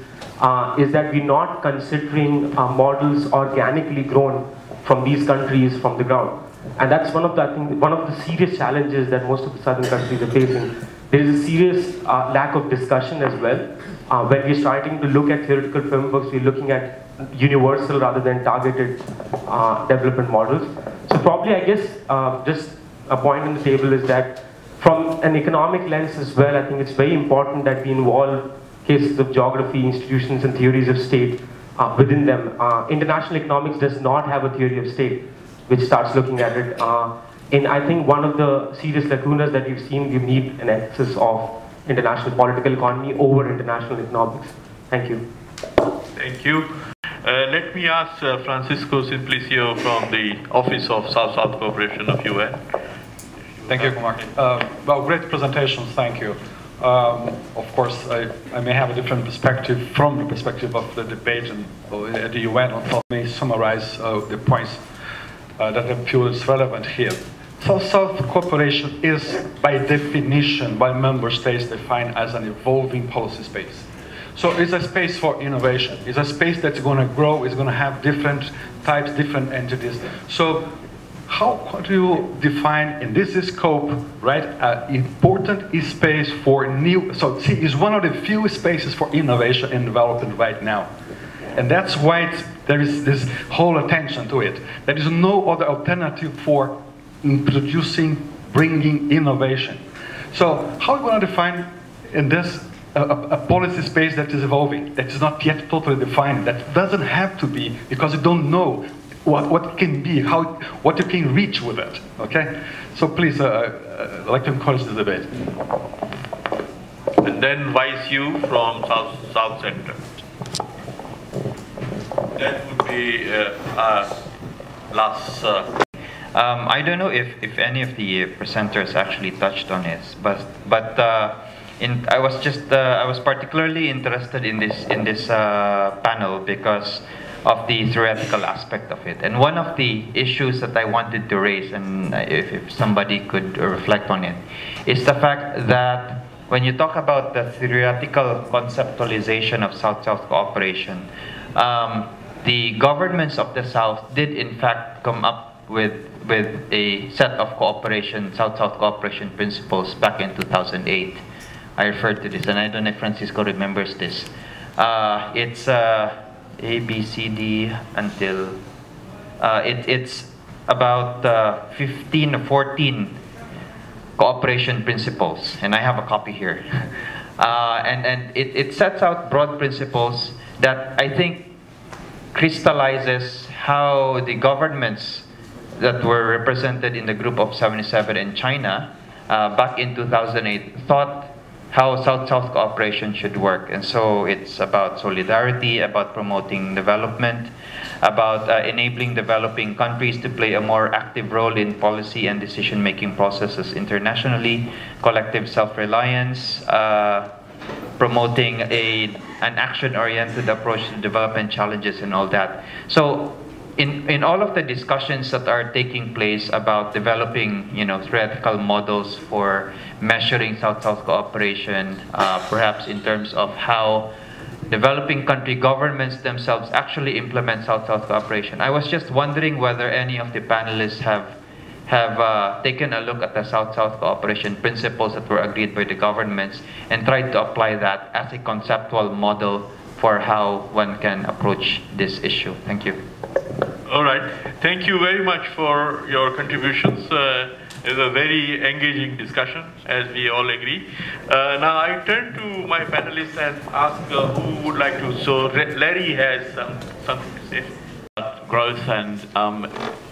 Speaker 10: is that we're not considering models organically grown from these countries from the ground. And that's one of the, I think, one of the serious challenges that most of the southern countries are facing. There is a serious lack of discussion as well. When we're starting to look at theoretical frameworks, we're looking at universal rather than targeted development models. So probably, I guess, just a point on the table is that from an economic lens as well, I think it's very important that we involve cases of geography, institutions, and theories of state within them. International economics does not have a theory of state, which starts looking at it. And I think one of the serious lacunas that we've seen, we need an emphasis of international political economy over international economics. Thank you.
Speaker 1: Thank you. Let me ask Francisco Simplicio from the Office of South-South Cooperation of UN.
Speaker 11: Thank you, Kumar. Well, great presentations, thank you. Of course, I may have a different perspective from the perspective of the debate at the UN, and I may summarize the points that I feel is relevant here. South-South cooperation is, by definition, by member states defined as an evolving policy space. So it's a space for innovation. It's a space that's going to grow. It's going to have different types, different entities. So how do you define in this scope, right, important space for new, so see, it's one of the few spaces for innovation and development right now. And that's why there is this whole attention to it. There is no other alternative for introducing, bringing innovation. So how are we going to define in this a policy space that is evolving, that is not yet totally defined, that doesn't have to be, because you don't know what it can be, what you can reach with it, okay? So please, I'd like to encourage this debate.
Speaker 1: And then Vice Yu from South Center. That would be our last.
Speaker 12: I don't know if any of the presenters actually touched on this, but I was particularly interested in this panel because of the theoretical aspect of it. And one of the issues that I wanted to raise, and if somebody could reflect on it, is the fact that when you talk about the theoretical conceptualization of South-South cooperation, the governments of the South did in fact come up with a set of South-South cooperation principles back in 2008. I referred to this, and I don't know if Francisco remembers this. It's A, B, C, D until it's about 15 or 14 cooperation principles, and I have a copy here. And it sets out broad principles that I think crystallizes how the governments that were represented in the Group of 77 in China back in 2008 thought how South-South cooperation should work. And so it's about solidarity, about promoting development, about enabling developing countries to play a more active role in policy and decision-making processes internationally, collective self-reliance, promoting an action-oriented approach to development challenges and all that. So in all of the discussions that are taking place about developing, theoretical models for measuring South-South cooperation, perhaps in terms of how developing country governments themselves actually implement South-South cooperation, I was just wondering whether any of the panelists have taken a look at the South-South cooperation principles that were agreed by the governments and tried to apply that as a conceptual model for how one can approach this issue. Thank you.
Speaker 1: All right. Thank you very much for your contributions. It was a very engaging discussion, as we all agree. Now I turn to my panelists and ask who would like to. So Larry has something to say.
Speaker 5: Growth and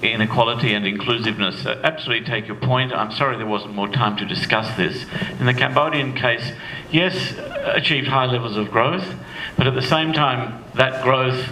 Speaker 5: inequality and inclusiveness. Absolutely take your point. I'm sorry there wasn't more time to discuss this. In the Cambodian case, yes, achieved high levels of growth, but at the same time, that growth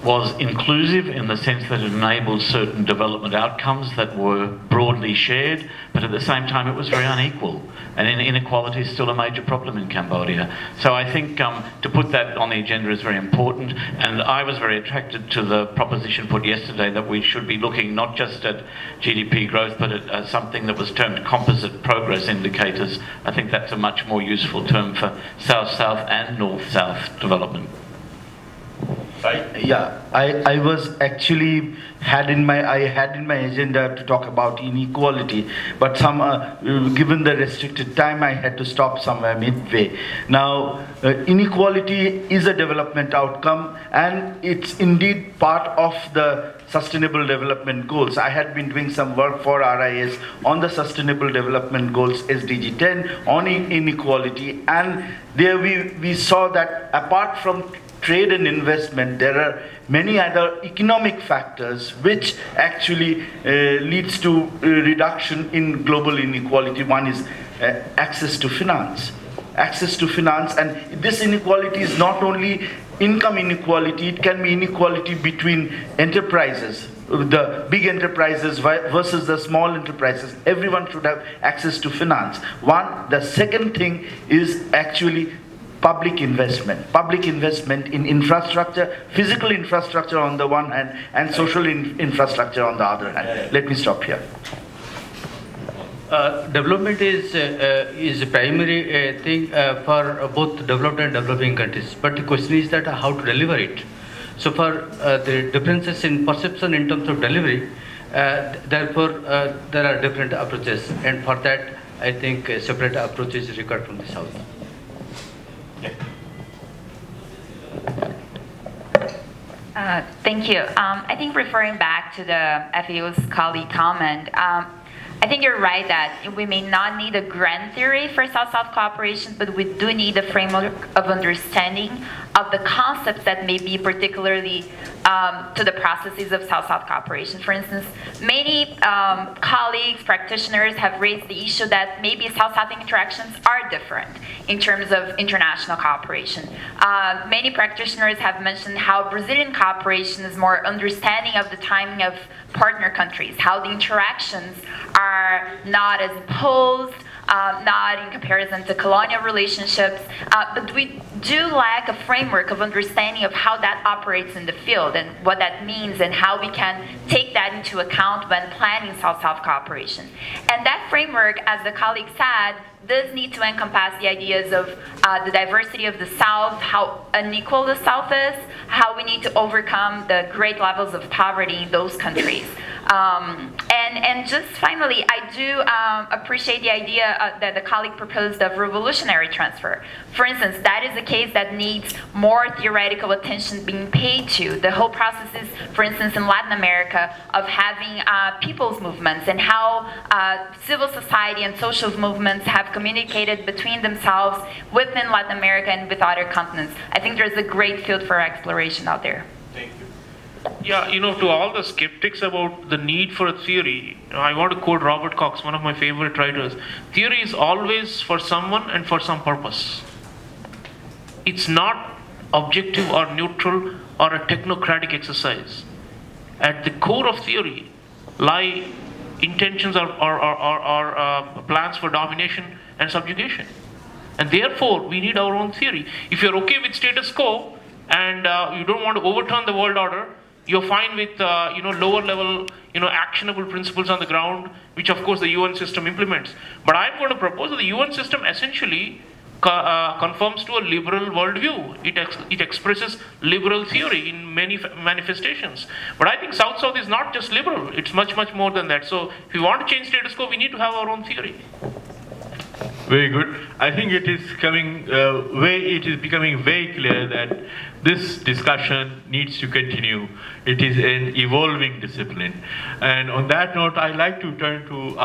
Speaker 5: was inclusive in the sense that it enabled certain development outcomes that were broadly shared, but at the same time it was very unequal. And inequality is still a major problem in Cambodia. So I think to put that on the agenda is very important, and I was very attracted to the proposition put yesterday that we should be looking not just at GDP growth, but at something that was termed composite progress indicators. I think that's a much more useful term for South-South and North-South development.
Speaker 1: right?
Speaker 4: Yeah, I was actually had in my agenda to talk about inequality, but given the restricted time, I had to stop somewhere midway. Now, inequality is a development outcome, and it's indeed part of the Sustainable Development Goals. I had been doing some work for RIS on the Sustainable Development Goals SDG 10 on inequality, and there we saw that apart from trade and investment, there are many other economic factors which actually leads to reduction in global inequality. One is access to finance. Access to finance, and this inequality is not only income inequality, it can be inequality between enterprises, the big enterprises versus the small enterprises. Everyone should have access to finance. The second thing is actually public investment in infrastructure, physical infrastructure on the one hand, and social infrastructure on the other hand. Let me stop here.
Speaker 2: Development is a primary thing for both developed and developing countries. But the question is that how to deliver it. So for the differences in perception in terms of delivery, therefore there are different approaches, and for that I think a separate approach is required from the South.
Speaker 6: Thank you. I think referring back to the FAO's colleague comment, I think you're right that we may not need a grand theory for South-South cooperation, but we do need a framework of understanding of the concepts that may be particularly to the processes of South-South cooperation. For instance, many colleagues, practitioners have raised the issue that maybe South-South interactions are different in terms of international cooperation. Many practitioners have mentioned how Brazilian cooperation is more understanding of the timing of partner countries, how the interactions are not as imposed, not in comparison to colonial relationships, but we do lack a framework of understanding of how that operates in the field and what that means and how we can take that into account when planning South-South cooperation. And that framework, as the colleague said, does need to encompass the ideas of the diversity of the South, how unequal the South is, how we need to overcome the great levels of poverty in those countries. And just finally, I do appreciate the idea that the colleague proposed of revolutionary transfer. For instance, that is a case that needs more theoretical attention being paid to. The whole processes, for instance, in Latin America, of having people's movements and how civil society and social movements have communicated between themselves within Latin America and with other continents. I think there's a great field for exploration out there.
Speaker 1: Thank you.
Speaker 7: Yeah, to all the skeptics about the need for a theory, I want to quote Robert Cox, one of my favorite writers. Theory is always for someone and for some purpose. It's not objective or neutral or a technocratic exercise. At the core of theory lie intentions or plans for domination and subjugation. And therefore, we need our own theory. If you're okay with status quo and you don't want to overturn the world order, you're fine with lower level actionable principles on the ground, which of course the UN system implements. But I'm going to propose that the UN system essentially conforms to a liberal worldview. It expresses liberal theory in many manifestations. But I think South-South is not just liberal, it's much, much more than that. So if we want to change status quo, we need to have our own theory.
Speaker 1: Very good. I think it is becoming very clear that this discussion needs to continue. It is an evolving discipline. And on that note, I'd like to turn to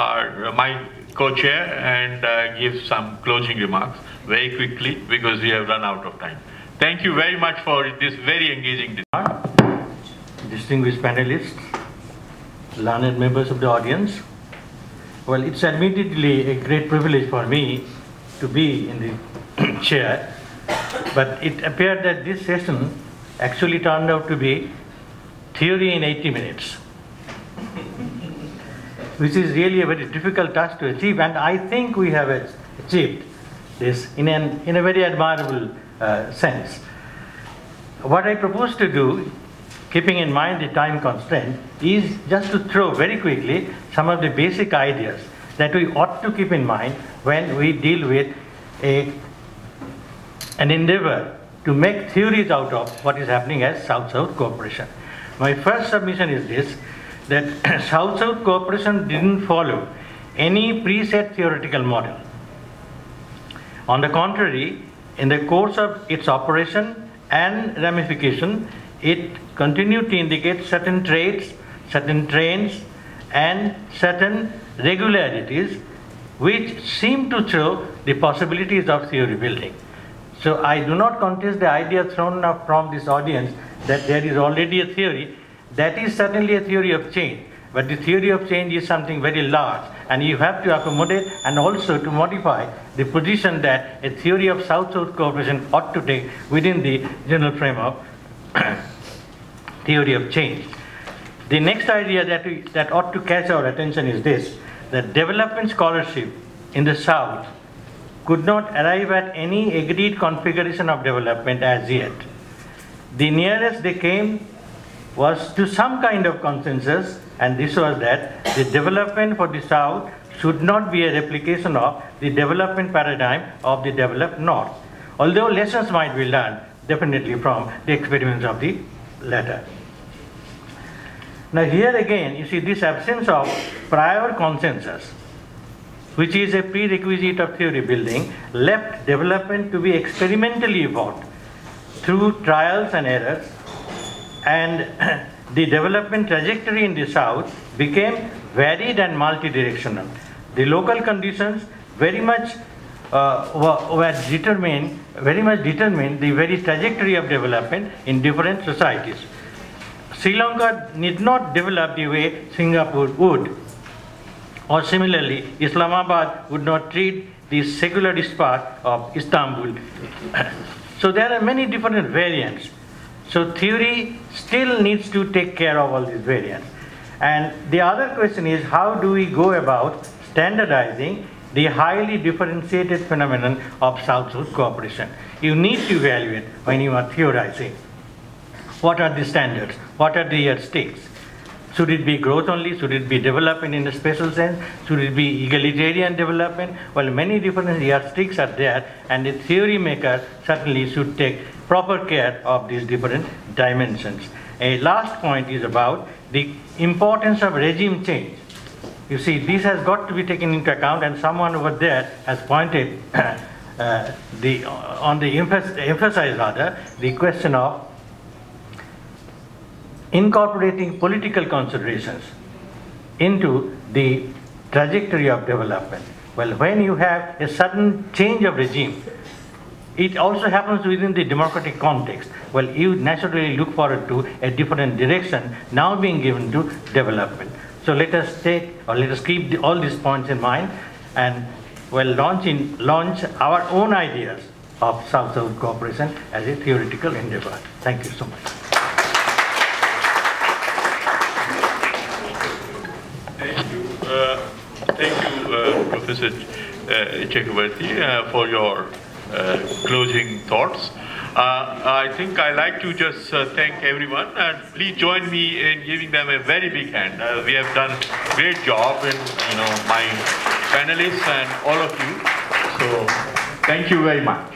Speaker 1: my co-chair and give some closing remarks very quickly because we have run out of time. Thank you very much for this very engaging discussion.
Speaker 3: Distinguished panelists, learned members of the audience. Well, it's admittedly a great privilege for me to be in the chair, but it appeared that this session actually turned out to be theory in 80 minutes, which is really a very difficult task to achieve, and I think we have achieved this in a very admirable sense. What I propose to do, keeping in mind the time constraint, is just to throw very quickly some of the basic ideas that we ought to keep in mind when we deal with an endeavor to make theories out of what is happening as South-South cooperation. My first submission is this, that South-South cooperation didn't follow any preset theoretical model. On the contrary, in the course of its operation and ramification, it continued to indicate certain traits, certain trends, and certain regularities which seem to show the possibilities of theory building. So I do not contest the idea thrown up from this audience that there is already a theory. That is certainly a theory of change, but the theory of change is something very large, and you have to accommodate and also to modify the position that a theory of South-South cooperation ought to take within the general frame of theory of change. The next idea that ought to catch our attention is this, that development scholarship in the South could not arrive at any agreed configuration of development as yet. The nearest they came was to some kind of consensus, and this was that the development for the South should not be a replication of the development paradigm of the developed North, although lessons might be learned definitely from the experiments of the latter. Now here again, you see this absence of prior consensus, which is a prerequisite of theory building, left development to be experimentally evolved through trials and errors, and the development trajectory in the South became varied and multi-directional. The local conditions very much determined the very trajectory of development in different societies. Sri Lanka did not develop the way Singapore would, or similarly, Islamabad would not treat the secularist part of Istanbul. So there are many different variants. So theory still needs to take care of all these variants. And the other question is, how do we go about standardizing the highly differentiated phenomenon of South-South cooperation? You need to evaluate when you are theorizing. What are the standards? What are the yardsticks? Should it be growth only? Should it be development in a special sense? Should it be egalitarian development? Well, many different yardsticks are there, and the theory maker certainly should take proper care of these different dimensions. A last point is about the importance of regime change. You see, this has got to be taken into account, and someone over there has pointed emphasized the question of incorporating political considerations into the trajectory of development. Well, when you have a sudden change of regime, it also happens within the democratic context. Well, you naturally look forward to a different direction now being given to development. So let us keep all these points in mind, and launch our own ideas of South-South cooperation as a theoretical endeavor. Thank you so much.
Speaker 1: Thank you, Professor Chakravarti, for your closing thoughts. I think I'd like to just thank everyone, and please join me in giving them a very big hand. We have done a great job, and my panelists and all of you. So thank you very much.